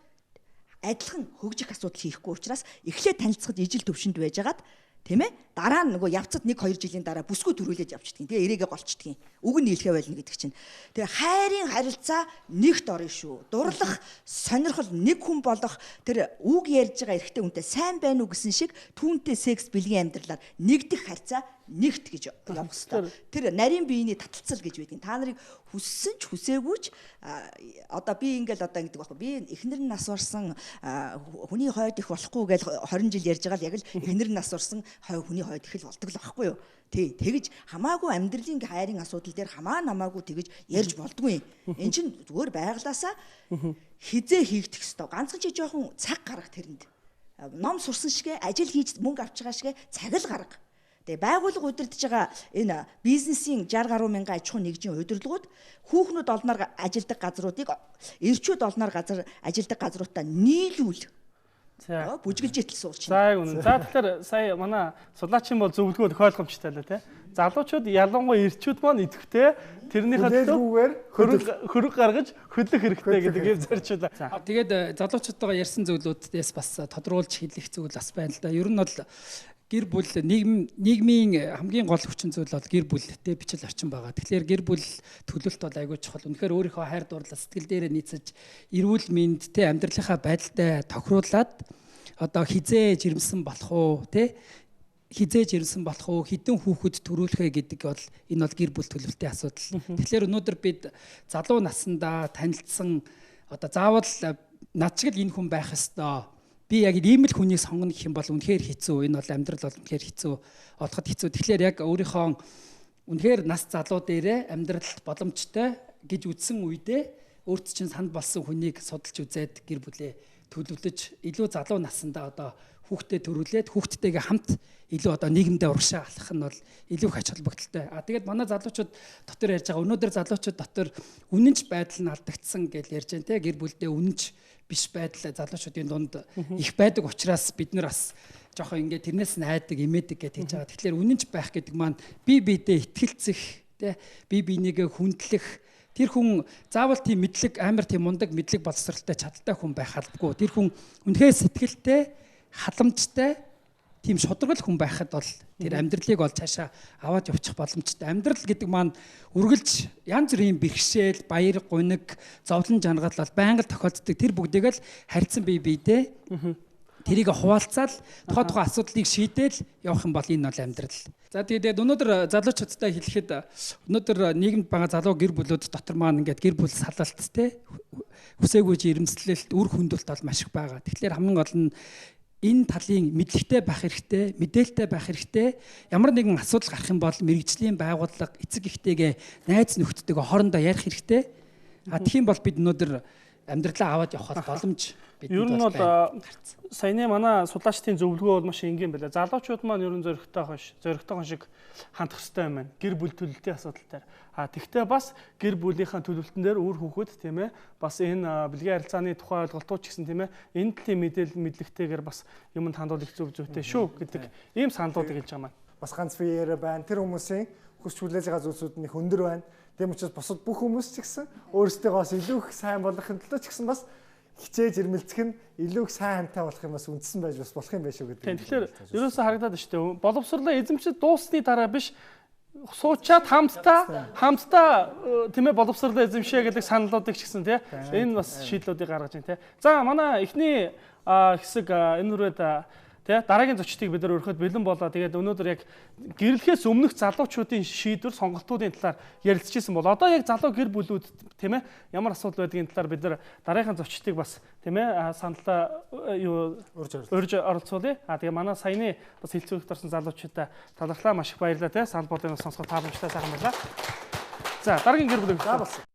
адилхан хөгжих асуудал хийхгүй учраас эхлээд танилцахад ижил төвшөнд байжгаад тийм ээ дараа нь нөгөө явцад 1-2 жилийн дараа бүсгүй төрүүлээд явчихдгийг тэгээ эрээгээ голчдгийг үг нь нийлхэ байлна гэдэг чинь тэгээ хайрын харилцаа нэгт орно шүү дурлах сонирхол нэг хүн болох тэр үг ярьж байгаа эрэгтэй хүнтэй сайн байна уу гэсэн шиг түүнтэй секс бэлгийн амьдралаар нэгдэх харилцаа нэгт гэж явах хэрэгтэй. Тэр нарийн биений таталцал гэж байдгийг та нарыг хүссэн ч хүсээгүй ч одоо би ингээл одоо ингэдэг байхгүй. Би эхнэр нь нас барсан хүний хойд их болохгүй гэж 20 жил ярьж байгаа л яг л эхнэр нь нас барсан хүний хойд их л болдог л байхгүй юу. Тий, тэгэж хамаагүй амьдралын хайрын асуудал дээр хамаагүй тэгэж ярьж болдгүй. Эн чинь зүгээр байглаасаа хизээ хийгдэх ёстой. Ганцхан чи жоохон цаг гарах тэрэнд. Ном сурсан шигэ, ажил хийж мөнгө авч байгаа шигэ цаг л гарга. Тэгээ байгууллага удирдах байгаа энэ бизнесийн 60 гаруй мянган аж ахуйн нэгжийн удирдлагууд хүүхнүүд олноор ажилдаг газруудыг эрчүүд олноор ажилдаг газруудаа нийлүүл. За бүжгэлж итл суурч. За үнэн. За тэгэхээр сая манай судлаачийн бол зөвлөгөө тохиолгомжтой л тий. Залуучууд ялангуяа эрчүүд маань идэвхтэй тэрнийхээ төлөө хөрөг гаргаж хөдлөх хэрэгтэй гэдэг юм зорчулаа. Тэгээд залуучуудтайгаа ярьсан зөвлөдөөс бас тодруулж хэлэх зүйл бас байна л да. Ер нь бол гэр бүл нийгмийн хамгийн гол хүчин зүйл бол гэр бүлтэй бичил орчин байгаа. Тэгэхээр гэр бүл төлөлт бол айгүй чухал. Үнэхээр өөрийнхөө хайр дурлал сэтгэл дээрээ нийцэж эрүүл мэндтэй амьдралынхаа байдалтай тохируулаад одоо хизээ жирэмсэн болох уу те хизээ жирэмсэн болох уу хэдэн хүүхэд төрүүлэхэ гэдэг бол энэ бол гэр бүл төлөвлөлтийн асуудал. Тэгэхээр өнөөдөр бид залуу наснда танилцсан одоо заавал над шиг л энэ хүн байх ёстой. Би яг ийм л хүнийг сонгоно гэх юм бол үнэхээр хэцүү. Энэ бол амьдрал бол үнэхээр хэцүү. Олоход хэцүү. Тэгэхээр яг өөрийнхөө үнэхээр нас залуу дээрээ амьдралд боломжтой гэж үзсэн үедээ өөрт чинь санд болсон хүнийг судалж үзээд гэр бүлээ төлөвлөж илүү залуу наснда одоо хүүхдэд төрүүлээд хүүхдтэйгээ хамт илүү одоо нийгэмдээ урагшаа алхах нь бол илүү их ач холбогдолтой. Тэгээд манай залуучууд дотор ярьж байгаа өнөөдөр залуучууд дотор үнэнч байдал нь алдагдсан гэж ярьж байна те. Гэр бүлдээ үнэнч биш байдал залуучуудын дунд их байдаг учраас бид нар бас жоохон ингээд тэрнээс найдаг, имээдэг гэж хэлж байгаа. Тэгэхээр үнэнч байх гэдэг маань бие биедээ итгэлцэх те, бие бинийгээ хүндлэх. Тэр хүн заавал тийм мэдлэг, амар тийм мундаг мэдлэг боловсралтай чадaltaй хүн байх албагүй. Тэр хүн үнэхээр сэтгэлтэй, халамжтай, тийм шударгал хүн байхад бол тэр амьдралыг бол цаашаа аваад явчих боломжтой. Амьдрал гэдэг маань үргэлж янз бүрийн бэрхшээл, баяр, гуниг, зовлон жангал бол байнга тохиолддог. Тэр бүгдийг л харьцан бие биедээ тэрийг хуваалцаал тухайн асуудлыг шийдээл явах юм бол энэ бол амьдрал. За тэгээд өнөөдөр залуучуудтай хэлэхэд өнөөдөр нийгэмд байгаа залуу гэр бүлүүд дотор маань ингээд гэр бүл салалт те хүсээгүй жирэмслэлт, үр хөндөлт бол маш их байгаа. Тэгэхээр хамгийн гол нь энэ талын мэдлэгтэй байх хэрэгтэй, мэдээлэлтэй байх хэрэгтэй. Ямар нэгэн асуудал гарах юм бол мэрэгжлийн байгууллага, эцэг эхтэйгээ найз нөхдөдөө хоорондоо ярих хэрэгтэй. Тэгхийн бол бид өнөөдөр амьдралаа аваад явах боломж ер нь бол саяны манай судлаачдын зөвлөгөө бол маш энгийн байлаа. Залуучууд маань ер нь зөрөгтэй шиг хандах хэрэгтэй юм байна. Гэр бүл төлөлтийн асуудал дээр. Тэгвэл бас гэр бүлийнхаа төлөвлөлтөн дээр үр хүүхэд тийм ээ бас энэ бэлгийн харилцааны тухай ойлголтууд ч гэсэн тийм ээ энэ талын мэдээлэл мэдлэгтэйгээр бас юмд хандвал их зүйтэй шүү гэдэг ийм саналуудыг хэлж байгаа маань. Бас ганц биеэр байна. Тэр хүмүүсийн хүсч хүлээж байгаа зүйлсүүд нь их өндөр байна. Тийм учраас бусад бүх хүмүүс ч гэсэн өөрсдөө бас илүү их сайн болгохын төлөө ч гэсэн бас хичээж ирмэлцэх нь илүү их сайн хантай болох юм бас үндсэн байж бас болох юм байх шүү гэдэг. Тэгэхээр ерөөсөө харагдаад байна шүү дээ. Боловсрлоо эзэмшиж дуусны дараа биш суучаад хамтдаа тийм ээ боловсрлоо эзэмшээ гэдэг саналуудыг ч гэсэн тийм энэ бас шийдлүүдийг гаргаж байна тийм. За манай эхний хэсэг энэ үрээд тий дараагийн зочдыг бид нар өрхөд бэлэн болоо. Тэгээд өнөөдөр яг гэрлэхээс өмнөх залуучуудын шийдвэр сонголтуудын талаар ярилцчихсан бол одоо яг залуу гэр бүлүүд тийм ээ ямар асуудал байдгийн талаар бид нар дараагийн зочдыг бас тийм ээ саналаа урьж оролцуулъя. Тэгээ манай саяны бас хэлцүүлэгт орсон залуучуудаа талархлаа маш их баярлалаа тий санал бодлогыг сонсоход тааламжтай сайхан байлаа. За дараагийн гэр бүлийг болсон.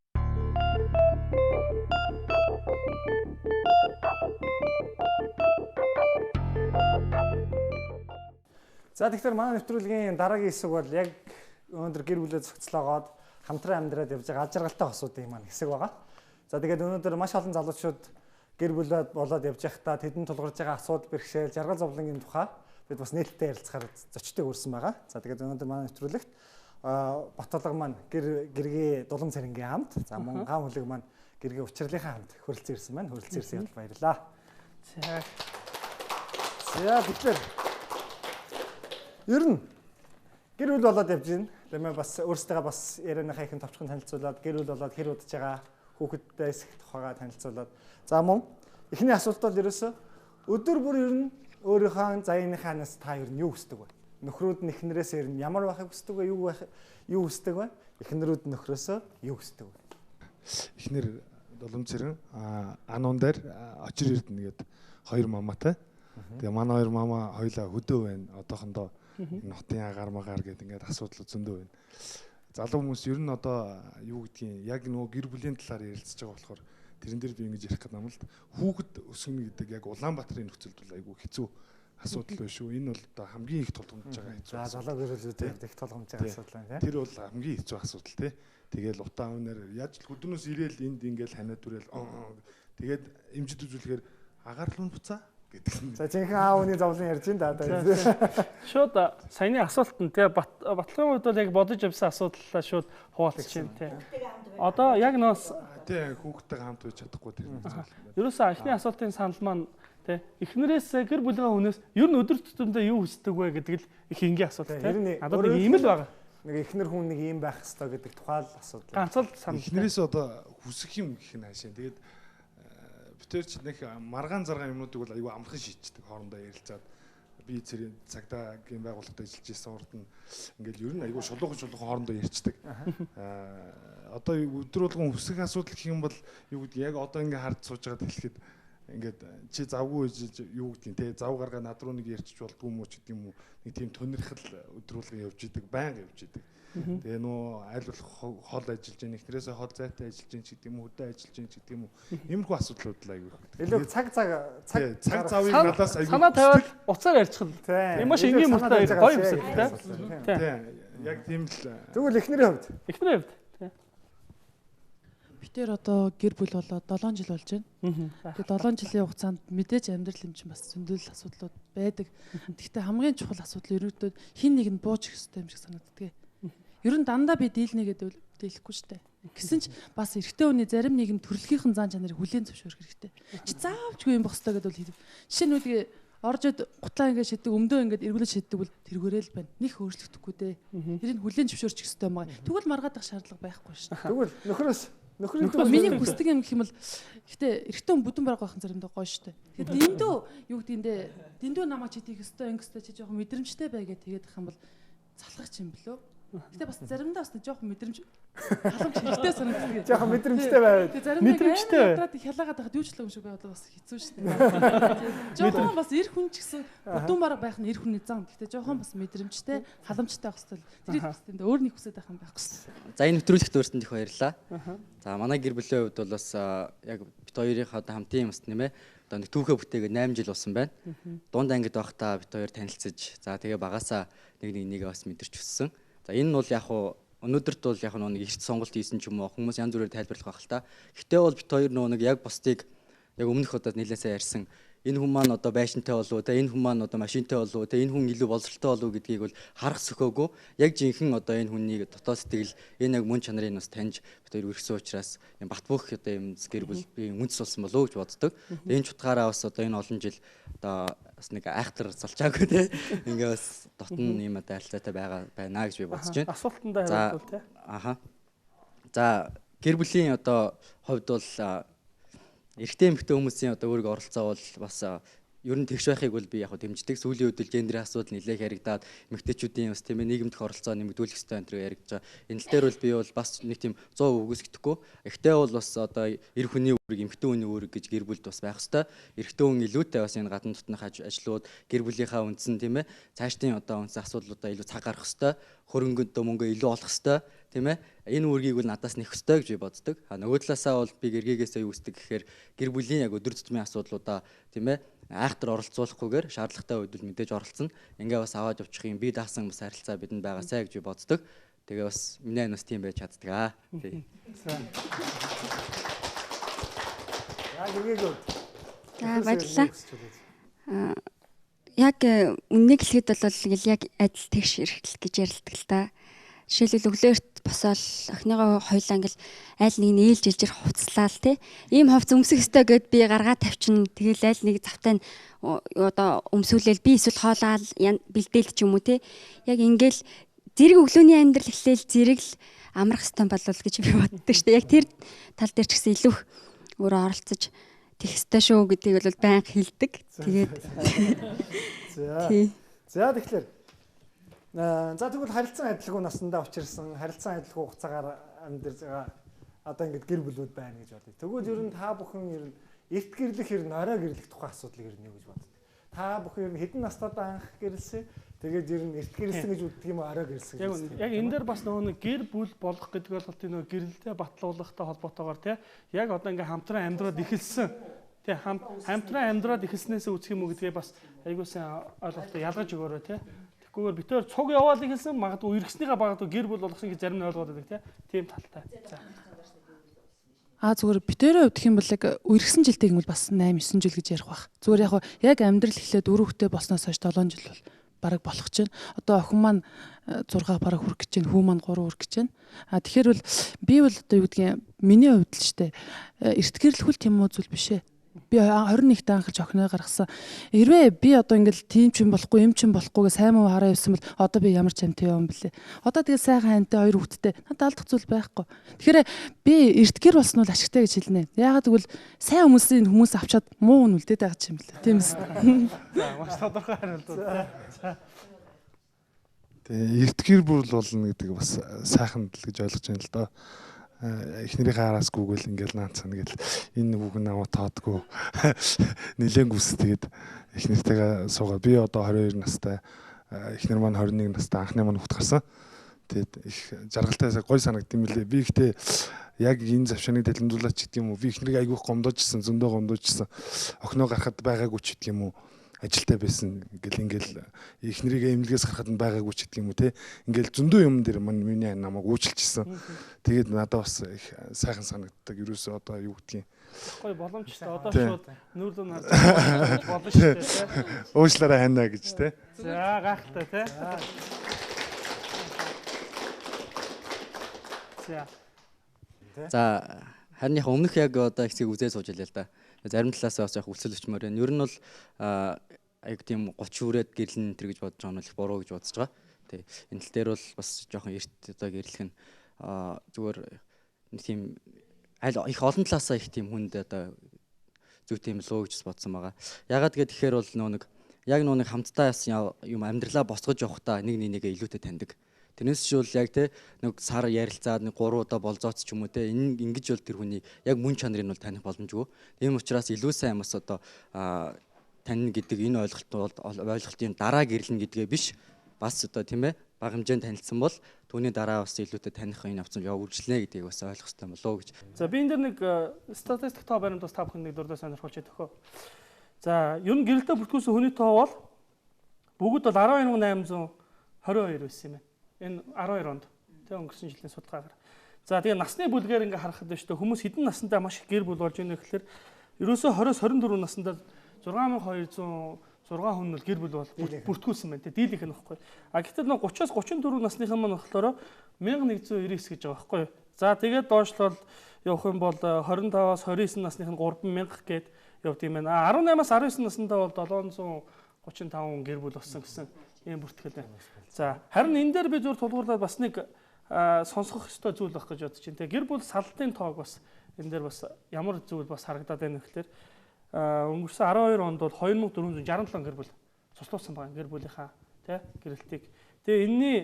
За тэгэхээр манай нэвтрүүлгийн дараагийн хэсэг бол яг өнөөдөр гэр бүлээ зохицлоогоод хамтран амьдраад явж байгаа аж аргалтай хосуудын маань хэсэг байгаа. За тэгээд өнөөдөр маш олон залуучууд гэр бүлээ болоод явж байхдаа тэдэнд тулгарч байгаа асуудал, бэрхшээл, жаргал зовлонгийн тухай бид бас нээлттэй ярилцахаар зочдыг өрсөн байгаа. За тэгээд өнөөдөр манай нэвтрүүлэгт Баталга маань гэргийн дулам царингийн хамт, за мөн гам хүлэг маань гэргийн учрлынхаа хамт хөрөлцөн ирсэн байна. Хөрөлцөн ирсэн явдал баярлалаа. За тэгэхээр ер нь гэр бүл болоод явж байна. Тэгмээ бас өөрсдөө бас ярианыхаа ихэнх товчхон танилцуулаад гэр бүл болоод хэр удаж байгаа хүүхэдтэй тухайгаа танилцуулаад за мөн эхний асуулт бол ерөөсөө өдөр бүр ер нь өөрийнхөө заяаныхаанаас та ер нь юу хүсдэг вэ? Нөхрүүд нь эхнэрээс ер нь ямар байхыг хүсдэг вэ? Юу хүсдэг вэ? Эхнэрүүд нь нөхрөөсөө юу хүсдэг вэ? Эхнэр дулам цэрэн ануун дээр очир эрдэнэ гэдэг хоёр маматай. Тэгээ манай хоёр мама хоёлаа хөдөө байна. Одоохондоо нотын агаар магаар гэдэг ингээд асуудал зөндөө байна. Залуу хүмүүс ер нь одоо юу гэдгийг яг нөгөө гэр бүлийн талаар ярилцж байгаа болохоор тэрэн дээр би ингэж ярих гэдэг юм л хүүхэд өсгөнө гэдэг яг Улаанбаатарын нөхцөлд бол айгүй хэцүү асуудал байна шүү. Энэ бол одоо хамгийн их тулгамдж байгаа хэцүү. За залуу гэр бүлүүдэд их тулгамдж байгаа асуудал байна тийм. Тэр бол хамгийн хэцүү асуудал тийм. Тэгээл утаа үнээр яаж л хөдөнөөс ирээл энд ингээл ханиад түрэл тэгээд эмчд үзүүлэхээр агаарл нь буцаа гэдэг. За жинхэнэ аав ууны зовлон ярьж байна да. Шууд саяны асуултанд тий Батлагын үед бол яг бодож явсан асуудлаа шууд хуваалцж байна тий. Одоо яг нөөс тий хүүхдтэйгээ хамт байж чадахгүй тэр. Ерөөсөө эхний асуултын санал маань тий эхнэрээс гэр бүлийн хүнээс ер нь өдөр тутамдаа юу хүсдэг вэ гэдэг л их энгийн асуулт тий. Одоо нэг ийм л байгаа. Нэг эхнэр хүн нэг ийм байх хэрэгтэй гэдэг тухай л асуудал. Ганцхан санал. Эхнэрээс одоо хүсэх юм гэх нь хаашаа. Тэгээд битэр ч нэг маргаан заргаан юмнуудыг бол аюу амархан шийдчихдэг хоорондоо ярилцаад би зэрэг цагдаагийн байгууллагад ажиллаж байсан урд нь ингээл ер нь аюу шулуухан хоорондоо ярьцдаг. Одоо өдөр болгон хүсэх асуудал гэх юм бол юу гэдэг яг одоо ингээ хард сууж байгаад хэлэхэд ингээд чи завгүй юу гэдгийг те зав гаргаа над руу нэг ярьчих болдгүй юм уу ч гэдэг юм уу нэг тийм тунирхал өдрүүлгэн явж идэг байнга явж идэг. Тэгээ нөө аль болох хол ажиллаж байгаа нэгтрээсээ хол зайтай ажиллаж байгаа ч гэдэг юм уу хөдөө ажиллаж байгаа ч гэдэг юм уу иймэрхүү асуудлууд л аягүй. Илүү цаг завыг надаас аягүй санаа тавиал уцаар ярьчих л. Тийм маш энгийн мөртэй гоё юмсэл тийм яг тийм л. Тэгвэл эхнэрийн хувьд битээр одоо гэр бүл болоод 7 жил болж байна. Тэгээд 7 жилийн хугацаанд мэдээж амьдрал юм чинь бас зөндөл асуудлууд байдаг. Гэхдээ хамгийн чухал асуудал ерөөдөө хин нэг нь бууж их хэрэгтэй юм шиг санагддаг. Ер нь дандаа би дийлнэ гэдэг дийлэхгүй шүү дээ. Гэсэн ч бас эрэгтэй хүний зарим нэгэн төрөлхийнхэн зан чанарыг хүлээн зөвшөөрөх хэрэгтэй. Чи заавчгүй юм бохстой гэдэг бол хэлв. Жишээ нь үгүй оржод гутлаа ингээд шиддэг өмдөө ингээд эргүүлж шиддэг бол тэргээрээ л байна. Них өөрчлөгдөхгүй дээ. Тэрийг хүлээн зөвшөөрчих хэрэгтэй юм байна. Тэгвэл маргаадах шаардлага байхгүй шүү дээ. Тэгвэл нөхрөөс миний хүсдэг юм гэх юм бол гэхдээ эрэгтэй хүн бүдүүн бараг байхын заримдаа гоё шүү дээ. Тэгэхээр дэндүү юу гэдгийндээ дэндүү намайг чи тийх өстой ангистай чи жоохон мэдрэмжтэй бай гэж тэгээд ах юм бол залхах юм болоо. Гэтэ бас заримдаа бас жоохон мэдрэмж халамж хэрэгтэй санагддаг. Жоохон мэдрэмжтэй байвал. Мэдрэмжтэй. Ядраад хялаагаад байхад юу ч л юм шиг байвал бас хэцүү шүү дээ. Жоохон бас эр хүн ч гэсэн бүдүүн бараг байх нь эр хүний зам. Гэтэ жоохон бас мэдрэмжтэй, халамжтай байх хэрэгтэй. Тэр их хэвээр өөр нэг хүсэж байх юм байхгүй шүү. За энэ нэвтрүүлэгт өөрсөнд их баярлалаа. За манай гэр бүлийн хувьд бол бас яг бит хоёрынхаа хамтын юмс нэмэ. Одоо нэг түүхээ бүтээгээд 8 жил болсон байна. Дунд ангид байхдаа бит хоёр танилцж, за тэгээ багасаа нэг бас мэдэрч өссөн. За энэ нь бол яг хуу өнөөдөрт бол яг нэг эрт сонголт хийсэн ч юм уу хүмүүс янз бүрээр тайлбарлах байх л та. Гэхдээ бол бит хоёр нэг яг бусдыг яг өмнөх удаад нэлээд сайн ярьсан. Энэ хүн маань одоо байшинтай болов те энэ хүн маань одоо машинтай болов те энэ хүн илүү боловсралтай болов гэдгийг бол харах сөхөөгүй. Яг жинхэнэ одоо энэ хүнийг дотоод сэтгэл энэ яг мөн чанарыг бас таньж бит хоёр өргөсөн учраас юм бат бөх одоо юм гэр бүл би үндэс болсон болов гэж боддог. Энэ ч утгаараа бас одоо энэ олон жил одоо бас нэг айхтар залчаагүй те ингээ бас дотн юм одоо харилцаатай байна гэж би бодож байна. Асуултандаа хариулт те. Аха. За гэр бүлийн одоо хувьд бол эрэгтэй эмэгтэй хүмүүсийн одоо өөрийгөө оролцоо бол бас ер нь тэгш байхыг бол би яг дэмждэг. Сүүлийн үед л гендрийн асуудал нэлээд яригадаад эмэгтэйчүүдийн бас тийм ээ нийгэмдэх оролцоо нэмэгдүүлэх хэрэгтэй энэ төр яригдж байгаа. Энэ тал дээр бол би бол бас нэг тийм 100% үгүйсгэхгүй. Эхтэй бол бас одоо эр хүний үүрэг, эмэгтэй хүний үүрэг гэж гэр бүлд бас байх хэрэгтэй. Эрэгтэй хүн илүүтэй бас энэ гадна дотнох ажлууд, гэр бүлийнхаа үндсэн тийм ээ цаашдын одоо үндсэн асуудлуудаа илүү цаг гаргах хэрэгтэй. Хөрөнгөнд мөнгө илүү олох хэрэгтэй. Тийм ээ энэ үүргийг бол надаас нэх ёстой гэж би боддог. Нөгөө талаасаа бол би гэргийгээсээ юу үздэг гэхээр гэр бүлийн яг өдөр тутмын асуудлуудаа тийм ээ айхтар оролцуулахгүйгээр шаардлагатай үед бол мэдээж оролцсон. Ингээ бас аваад явчих юм би даасан бас харилцаа бидэнд байгаасай гэж би боддог. Тэгээ бас миний анаас тийм байж чаддаг аа. Тий. Баярлалаа. Яг үннийг хэлэхэд бол яг адил тэгш эрхлэл гэж ярилдаг л да. Жишээлбэл өглөөрт босоод охиныгоо хоёлаа ингээл айл нэг нь ээлж илжэр хувцлаа л тий. Ийм хувц өмсөх ёстой гэд би гаргаа тавьчин. Тэгэл айл нэг завтай нь одоо өмсүүлэл би эсвэл хоолаал бэлдээл ч юм уу тий. Яг ингээл зэрэг өглөөний амьдрал эхлээл зэрэг л амрах ёстой болов гэж би боддог шүү дээ. Яг тэр тал дээр ч гэсэн илүү өөрөө оролцож тех ёстой шүү гэдгийг бол байнга хэлдэг. Тэгээд За тэгэхээр за тэгвэл харилцан адилгүй насндаа учирсан харилцан адилгүй хугацаагаар амьдарч байгаа одоо ингэж гэр бүлүүд байна гэж бодъё. Тэгвэл ер нь та бүхэн ер нь эрт гэрлэх ер нь орой гэрлэх тухай асуудлыг ер нь юу гэж боддог. Та бүхэн ер нь хэдэн настайдаа анх гэрлсэн. Тэгээд ер нь эрт гэрлсэн гэж үздэг юм орой гэрлсэн гэж. Яг энэ дээр бас нөгөө гэр бүл болох гэдэг бол нөгөө гэрэлтэй батлуулахтай холбоотойгоор тий яг одоо ингээ хамтран амьдраад эхэлсэн. Тий хамтран амьдраад эхэлснээс үүсэх юм уу гэдгээ бас айгуу сайн ойлголтоо ялгаж өгөөрэй тий. Тэгвэл битээр цуг яваал ихэлсэн магадгүй эргэснийхаа багадгүй гэр бүл болгосон гэж зарим нь ойлгоод байдаг тийм талтай. Зүгээр битээрээ өвдөх юм бол яг үргэсэн жилтэй юм бол бас 8 9 жил гэж ярих бах. Зүгээр яг амьдрал эхлээд 4 хүүтэй болсноос хойш 7 жил бол бараг болох гэж байна. Одоо охин маань 6 бараг хүрэх гэж байна. Хүү маань 3 хүрэх гэж байна. Тэгэхээр бол би бол одоо юу гэдгийг миний хувьд л штэ эрт гэрлэхүүл тийм үү зүйл биш ээ. Би 21-т анхалж охиноо гаргасан. Хэрвээ би одоо ингээл тийм ч юм болохгүй, юм ч юм болохгүй гэ сайн муу хараа явсан бол одоо би ямар ч амтай юм бэлээ. Одоо тэгээ сайхан хантай 2 хүүхэдтэй надад алдах зүйл байхгүй. Тэгэхээр би эрт гэр болсон бол ашигтай гэж хэлнэ. Яагаад гэвэл сайн хүмүүсийн хүмүүс авчаад муу нь үлдээд байгаа юм бэлээ. Тийм ээ. За маш тодорхой хариулт. Тэгээ эрт гэр бүл болно гэдэг бас сайхан л гэж ойлгож байна л доо. эхнэрийнхээ араас гүгэл ингээл наацсан гэл энэ хүүхэн намайг таадгүй нилээн гүс тэгээд эхнэртэйгээ суугаад би одоо 22 настай эхнэр маань 21 настай анхны маань хүүхэд гарсан. Тэгээд их жаргалтай гой санагдсан мөлий. Би ихтэй яг энэ завшааныг дэлгэмжүүлээч гэдэг юм уу? Би эхнэрийг айгүйх гомдоожсэн, зөндөө гомдоожсэн. Охиноо гарахад байгаагүй ч гэдэг юм уу? Ажилтай байсан ингээл эхнэрийг эмнэлгээс гарахад нь байгаагүй ч гэдэг юм уу те. Ингээл зөндөө юм дээр миний намайг уучлжсэн. Тэгээд надад бас их сайхан санагддаг. Ерөөсөө одоо юу гэдгийг гой боломжтой. Одоо шууд нүүрлэн харж болно шүү дээ. Уучлаарай ханаа гэж те. За гайхалтай те. За харин яг өмнөх яг одоо их зэг үзээ сууж илээ л да. Зарим талаас бас яг үлсэл өчмөр байна. Ер нь бол яг тийм 30 хүрээд гэрлэн энэ гэж бодож байгаа нь их буруу гэж бодож байгаа. Тий. Энэ тал дээр бол бас жоохон эрт одоо гэрлэх нь зүгээр тийм аль их олон талаасаа их тийм хүнд одоо зөв тийм лөө гэж бодсон байгаа. Ягаад гэхээр бол нөө нэг хамтдаа юм амьдралаа босгож явахдаа нэг нэгээ илүүтэй таньдаг. Тэрнээс ч бол яг те нэг сар ярилцаад нэг 3 удаа болзооц ч юм уу те ингэж бол тэр хүний яг мөн чанарыг бол таних боломжгүй. Тийм учраас илүү сайн бас одоо тань гэдэг энэ ойлголтын дараа гэрлэн гэдгээ биш бас одоо тийм ээ бага хэмжээнд танилцсан бол түүний дараа бас илүүтэй таних энэ авцсан үргэлжлэнэ гэдгийг бас ойлгох хэрэгтэй болоо гэж. За би энэ дэр нэг статистик тоо баримт бас та бүхэн нэг дурдаа сонирхолж өгөхөө. За ер нь гэрэлтэй бүртгүүлсэн хүний тоо бол бүгд бол 12822 байсан юм байна. Энэ 12 онд тэг өнгөрсөн жилийн судалгаагаар. За тэгээ насны бүлгээр ингээ харахад байна шүү дээ. Хүмүүс хэдэн насндаа маш их гэр бүл болж байна гэхээр ерөөсөө 20-24 наснда 6206 хүн бол гэр бүл бол бүртгүүлсэн байна. Дийлийнх нь баггүй. А гэтэл 30-аас 34 насныхан маань болохоор 1199 гэж байгаа байхгүй. За тэгээд доошлол явах юм бол 25-аас 29 насных нь 3000 гээд явд юм байна. 18-аас 19 наснда бол 735 хүн гэр бүл болсон гэсэн ийм бүртгэл байна. За харин энэ дээр би зөв тулгуурлаад бас нэг сонсох ёстой зүйл байх гэж бодож байна. Гэр бүл салтын тоог бас энэ дээр бас ямар зүйл бас харагдаад байна гэхээр өнгөрсөн 12 онд бол 2467 гэр бүл цуслуулсан байгаа гэр бүлийнхаа тий гэрэлтийг. Тэгээ энэний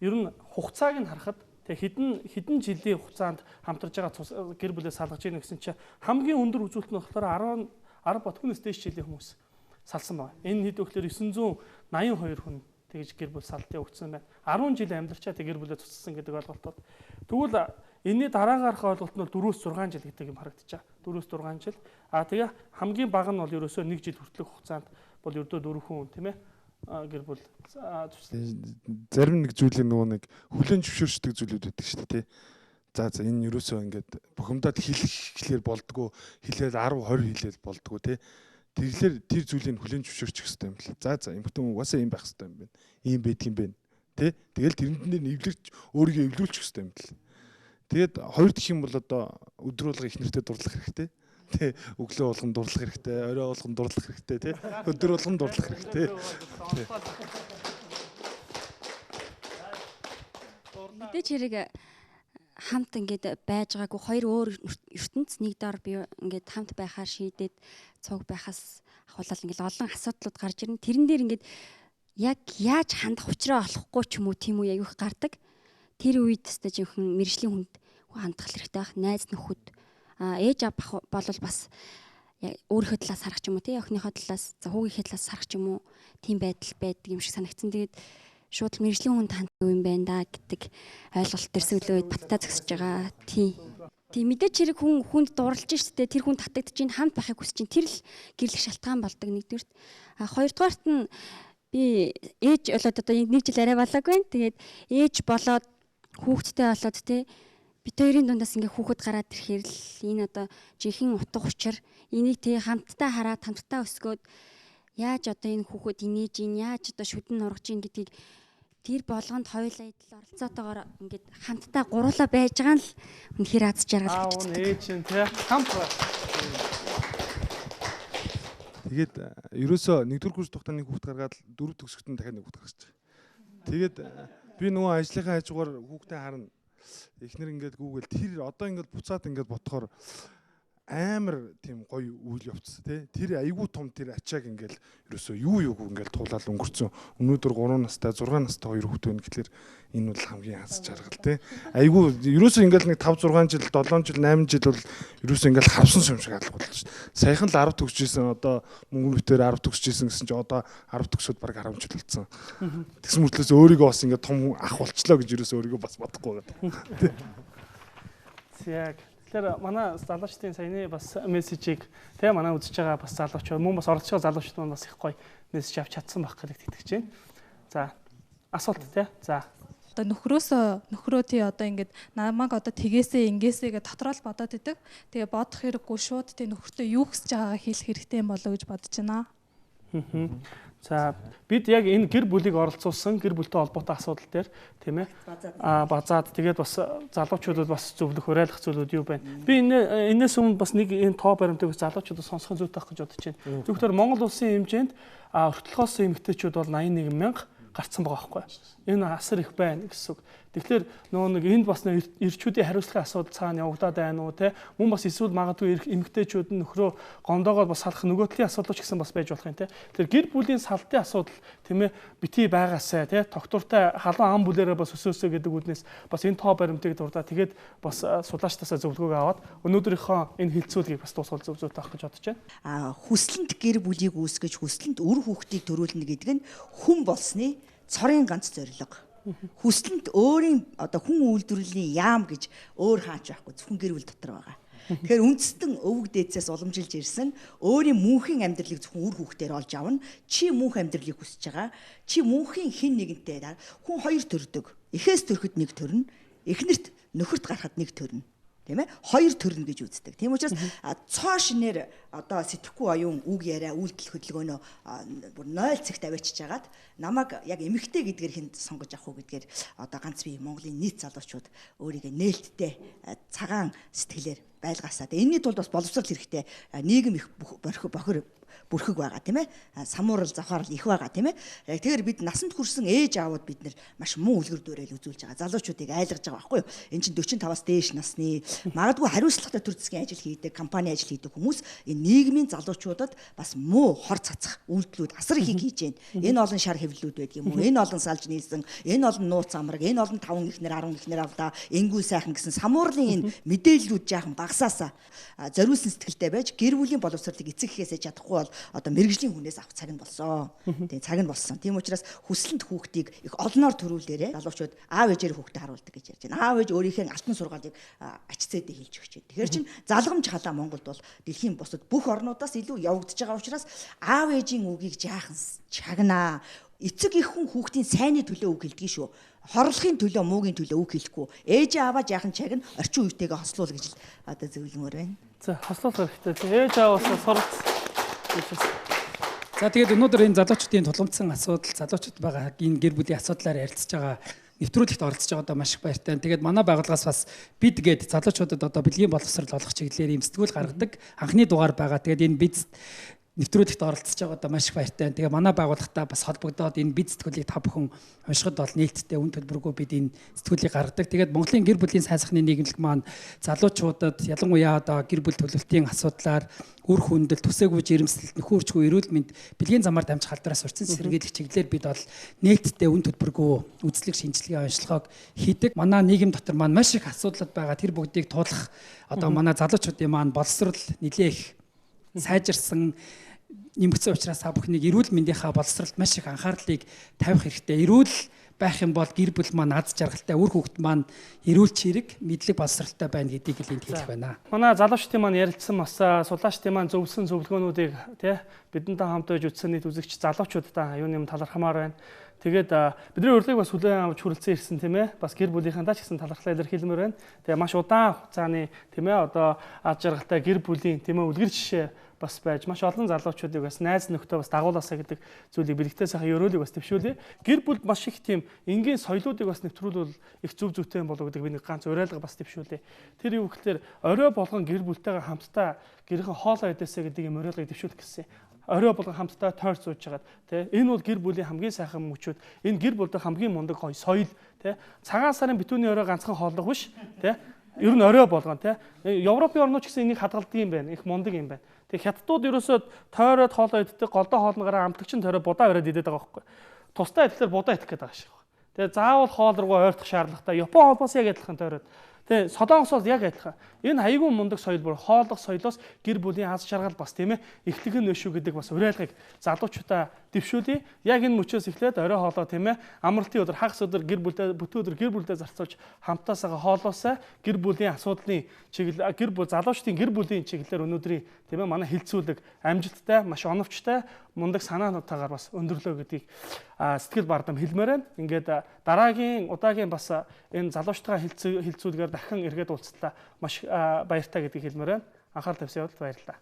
ер нь хугацааг нь харахад хэдэн жилийн хугацаанд хамтарж байгаа гэр бүлээ салгаж ийн гэсэн чинь хамгийн өндөр үзүүлэлт нь болохоор 10 ботхоноос дээш жилийн хүмүүс салсан байна. Энэ хэд өгөхлөөр 982 хүн тэгж гэр бүл салтын өгсөн байна. 10 жил амьдарчаа тэг гэр бүлээ цуцсан гэдэг ойлголтод. Тэгвэл энэний дараагаах ойлголт нь 4-6 жил гэдэг юм харагдчихаа. 4-6 жил. А тэгээ хамгийн бага нь бол ерөөсөө 1 жил хүртэлх хугацаанд бол ердөө 4 хүн тийм ээ гэр бүл зарим нэг зүйлийг нөгөө нэг хүлэн зөвшөөрчдөг зүйлүүд байдаг шүү дээ тий. За энэ ерөөсөө ингээд бухимдаад хэлэхээр болдгоо хэлээл 10-20 хэлээл болдгоо тий. Тэглэр тэр зүйлийг хүлэн зөвшөөрчих хэрэгтэй юм бэл. За эмхтэн угаасаа юм байх хэрэгтэй юм байна. Ийм байдаг юм байна. Тэ? Тэгэл тэрнээр нэвлэрч өөрийгөө эвлүүлчих хэрэгтэй юм бэл. Тэгээд хоёр дахь юм бол одоо өдөр болго их нэртэй дурлах хэрэгтэй. Тэ? Өглөө болгон дурлах хэрэгтэй, орой болгон дурлах хэрэгтэй, тэ? Өдөр болгон дурлах хэрэгтэй. Мэдээж хэрэг хамт ингээд байж байгаагүй хоёр өөр ертөнц нэг дор би ингээд хамт байхаар шийдээд цуг байхаас ахуулаад ингээд олон асуудлууд гарч ирнэ. Тэрэн дээр ингээд яг яаж хандах учраа олохгүй ч юм уу тийм үе аяух гардаг. Тэр үед тест жинхэнэ мэржлийн хүнд хандах хэрэгтэй байх. Найз нөхөд ээж аав болвол бас өөрийнхөө талаас харах ч юм уу тий охиныхоо талаас за хүүгийнхээ талаас харах ч юм уу тийм байдал байдаг юм шиг санагдсан. Тэгээд шууд мэржлийн хүнд ханддаг юм байна да гэдэг ойлголт төрсөглөө үед баттай зогсож байгаа. Тийм мэдээч хэрэг хүнд дурлж штэ тэр хүн татагдж чинь хамт байхыг хүсэж чинь тэр л гэрлэх шалтгаан болдог нэгдүгürt. Хоёрдугаарт нь би ээж болоод одоо нэг жил арай болоогүй. Тэгээд ээж болоод хүүхэдтэй болоод тий бид хоёрын дундаас ингээ хүүхэд гараад ирэхээр л энэ одоо жинхэнэ утга учир энийг тий хамтдаа хараад хамтдаа өсгөөд яаж одоо энэ хүүхэд инээж ийн яаж одоо шүдэн нургаж ийн гэдгийг тэр болгонд хоёулаа идэл оролцоотойгоор ингээд хамтдаа гуруулаа байж байгаа нь л үнэхээр аз жаргал гэж боддог. Ээж нь тий хамт. Тэгээд ерөөсөө нэгдүгээр курс тухтаа нэг хүүхд гаргаад дөрөв төгсгөлт нь дахиад нэг хүүхд гаргаж байгаа. Тэгээд би нөгөө ажлынхаа хажуугаар хүүхдээ харна. Эхнэр ингээд гүүгээл тэр одоо ингээд буцаад ингээд ботхоор амар тийм гоё үйл явц тий. Тэр айгүй том тэр ачааг ингээл ерөөсөө юу ингээл туулаад өнгөрцөн. Өнөөдөр 3 настай 6 настай хоёр хүүхэд байна гэхэлэр энэ бол хамгийн аз жаргал тий. Айгүй ерөөсөө ингээл нэг 5 6 жил 7 жил 8 жил бол ерөөсөө ингээл хавсан юм шиг алга болчихсон шүү дээ. Саяхан л 10 төгсөжсэн одоо мөнгө бүтээр 10 төгсөжсэн гэсэн чи одоо 10 төгсөөд баг 10 жил болсон. Тэгсэн мөртлөөс өөрийгөө бас ингээд том ах болчлоо гэж ерөөсөө өөрийгөө бас бодохгүй гэдэг. Яг тэгэхээр манай залуучдын саяны бас мессежийг тэгээ манай үзэж байгаа бас залуучууд мөн бас оролцож байгаа залуучууд маань бас их гоё мессеж авч чадсан байх гэж итгэж байна. За асуулт тий. За одоо нөхрөө тий одоо ингээд намайг одоо тгээсээ ингээсээ гэж дотроо л бодоод идэг. Тэгээ бодох хэрэггүй шууд тий нөхөртөө юу хийж байгаагаа хэлэх хэрэгтэй юм болоо гэж бодож байна. За бид яг энэ гэр бүлийг оролцуулсан гэр бүлтэй холбоотой асуудал дээр тийм ээ базаад тэгээд бас залуучуудад бас зөвлөх уриалгах зүйлүүд юу байна. Би энэс өмнө бас нэг энэ тоо баримтыг залуучуудад сонсох зүйтэй байх гэж бодож байна. Зөвхөн Монгол улсын хэмжээнд өртөлгөөс эмэгтэйчүүд бол 81 мянга гарцсан байгаа байхгүй. Энэ асар их байна гэсэн үг. Тэгэхээр нөгөө нэг энд бас эрчүүдийн хариуцлагын асуудал цаана явагдаад байна уу те мөн бас эсвэл магадгүй эмэгтэйчүүд нь нөхрөө гомдоогоор бас салах нөгөө талын асуудал ч гэсэн бас байж болох юм те. Тэр гэр бүлийн салтын асуудал тийм ээ бити байгаасай те тогтвортой халуун ам бүлээрээ бас өсөөсөө гэдэг үднээс бас энэ тоо баримтыг дурдаа тэгээд бас судлаачтаасаа зөвлөгөөгөө аваад өнөөдрийнхөө энэ хилцүүлгийг бас дуусгал зөв зүйтэй авах гэж бодож байна. Хүслэнт гэр бүлийг үүсгэж хүслэнт үр хүүхдийг төрүүлнэ гэдэг нь хүн болсны цорын ганц зорилго. Хүслэнт өөрийн одоо хүн үйлдвэрлэлийн яам гэж өөр хаач байхгүй зөвхөн гэр бүл дотор байгаа. Тэгэхээр үндэстэн өвөг дээдсээс уламжилж ирсэн өөрийн мөнхийн амьдралыг зөвхөн үр хүүхдээр олж авна. Чи мөнх амьдралыг хүсэж байгаа. Чи мөнхийн хэн нэгэнтэй хүн хоёр төрдөг. Эхээс төрөхөд нэг төрнө. Эхнэрт нөхөрт гарахад нэг төрнө. Тийм ээ хоёр төрнө гэж үздэг. Тийм учраас цоо шинээр одоо сэтгэхгүй оюун үг яриа үйлдэл хөдөлгөөнөө бүр 0 цагт аваачиж хагаад намайг яг эмэгтэй гэдгээр хэн сонгож авах уу гэдгээр одоо ганц би Монголын нийт залуучууд өөрийгөө нээлттэй цагаан сэтгэлээр байлгаасаа. Энэний тулд бас боловсрал хэрэгтэй. Нийгэм их бохир бүрхэг байгаа тийм ээ самуурал завхаарл их байгаа тийм ээ тэгэхээр бид насанд хүрсэн ээж аавууд бид нар маш муу үлгэр дуурайл үзүүлж байгаа залуучуудыг айлгаж байгаа байхгүй юу энэ чинь 45-аас дээш насны магадгүй хариуцлагатай төр засгийн ажил хийдэг компани ажил хийдэг хүмүүс энэ нийгмийн залуучуудад бас муу хор цацах үйлдэлүүд асар их хийж байна энэ олон шар хэвлэлүүд байдаг юм уу энэ олон салж нийлсэн энэ олон нууц амраг энэ олон 5 ихнэр 10 ихнэр авлаа энгүү сайхан гэсэн самуурлын энэ мэдээллүүд жаахан багасаасаа зориулсан сэтгэлтэй байж гэр бүлийн боловсролыг эцэг эхээсээ чадахгүй бол одоо мэрэгжлийн хүнээс авах цаг нь болсон. Тэгээ цаг нь болсон. Тийм учраас хүслэнт хүүхдийг их олноор төрүүлээрээ залуучууд аав ээжээр хүүхдэд харуулдаг гэж ярьж байна. Аав ээж өөрийнхөө алтан сургаалыг ач зээдээ хэлж өгч байна. Тэгэхээр чин залгамж халаа Монголд бол дэлхийн бусад бүх орнуудаас илүү явагдаж байгаа учраас аав ээжийн үгийг жаахан чагнаа. Эцэг их хүн хүүхдийн сайнны төлөө үг хэлдэг шүү. Хорлохын төлөө муугийн төлөө үг хэлэхгүй. Ээж ааваа жаахан чагна орчин үетэйгээ хослуул гэж одоо зөвлөмөр байна. За хослуулах хэрэгтэй. Ээж ааваас суралц. За тэгээд өнөөдөр энэ залуучуудын тулгымдсан асуудал залуучууд байгаа энэ гэр бүлийн асуудлаар ярилцж байгаа нэвтрүүлэгт оролцож байгаадаа маш их баяртай. Тэгээд манай байгууллагаас бас бид гээд залуучуудад одоо бэлгийн боловсрол олох чиглэлээр юм сэтгүүл гаргадаг анхны дугаар байгаа. Тэгээд энэ бид нэвтрүүлэгт оролцож байгаадаа маш их баяртай. Тэгээ манай байгууллагатай бас холбогдоод энэ бид сэтгүүлийг та бүхэн уншихад бол нээлттэй үн төлбөргүй бид энэ сэтгүүлийг гаргадаг. Тэгээд Монголын гэр бүлийн сайн сайхны нийгэмлэг маань залуучуудад ялангуяа одоо гэр бүл төлөвлөлтийн асуудлаар үр хүндэл, төсөөгөө жирэмслэлт, нөхөрчгүй эрүүл мэнд бэлгийн замаар дамжих алдараас урьдчилан сэргийлэх чиглэлээр бид бол нээлттэй үн төлбөргүй үзлэг шинжилгээ онцлогоог хийдэг. Манай нийгэм дотор маань маш их асуудлууд байгаа. Тэр бүгдийг туулах одоо манай залуучуудын маань боловсрол нэлээх сайжирсан нэмэгдсэн учраас та бүхнийг эрүүл мэндийнхаа боловсролд маш их анхаарлыг тавих хэрэгтэй. Эрүүл байх юм бол гэр бүл маань аз жаргалтай, үр хүүхэд маань эрүүл чирэг, мэдлэг боловсралтай байна гэдгийг л энд хэлэх байна. Манай залуучдын маань ярилцсан бас судлаачдын маань зөвлөсөн зөвлөгөөнүүдийг тий бидэнтэй хамт байж үтсэн нийт үзэгч залуучуудаа юуны юм талархмаар байна. Тэгээд бидний урилгыг бас хүлээн авч хүрэлцэн ирсэн тийм ээ. Бас гэр бүлийнхэнтэй ч гэсэн талархлаа илэрхийлмээр байна. Тэгээ маш удаан хугацааны тийм ээ одоо аз жаргалтай гэр бүлийн тийм ээ үлгэр жишээ бас байж маш олон залуучуудыг бас найз нөхдөд бас дагуулаасаа гэдэг зүйлийг бэлэгтэй сайхан өрөөлийг бас төвшүүлээ. Гэр бүлд маш их тийм энгийн соёлоодыг бас нэвтрүүлвэл их зөв зүйтэй болов гэдэг би нэг ганц уриалга бас төвшүүлээ. Тэр юу гэхээр орой болгон гэр бүлтэйгээ хамтдаа гэрхэн хоолоо идэсэ гэдэг юм уриалгыг төвшүүлэх гэсэн. Орой болгон хамтдаа тойр сууж хагаад тий энэ бол гэр бүлийн хамгийн сайхан мөчүүд энэ гэр бүлд хамгийн мундаг гоё соёл тий цагаан сарын битүүний орой ганцхан хооллого биш тий Ер нь орой болгон тий. Европын орнууд ч гэсэн энийг хадгалдаг юм байна. Их мундаг юм байна. Тэгээ хятадууд ерөөсөө тойроод хоолоо иддэг, голдоо хоолногаараа амтагчин тойроо будаа бариад идээд байгаа байхгүй. Тусдаа идэхлээр будаа идэх гээд байгаа шиг байна. Тэгээ заавал хоол руугаа ойртох шаардлагатай. Япон холбоос яг адилхан тойроод. Тэгээ Солонгос бол яг адилхан. Энэ аягүй мундаг соёл бүр хооллох соёлоос гэр бүлийн аз жаргал бас тийм ээ эхлэх нь өшөө гэдэг бас уриалгыг залуучуудаа дэвшүүлье. Яг энэ мөчөөс эхлээд орой хоолоо тийм ээ амралтын өдөр хагас өдөр гэр бүлдээ бүтэн өдөр гэр бүлдээ зарцуулж хамтаасаа хоолоосаа гэр бүлийн асуудлын чиглэл гэр бүл залуучдын гэр бүлийн чиглэлээр өнөөдрийн тийм ээ манай хилцүүлэг амжилттай маш оновчтой мундаг санаануудтайгаар бас өндөрлөө гэдгийг сэтгэл бардам хэлмээр байна. Ингээд дараагийн удаагийн бас энэ залуучтайгаа хилцүүлгээр дахин эргээд уулзлаа. Маш баяртай гэдгийг хэлмээр байна. Анхаарал тавьсан явдалд баярлалаа.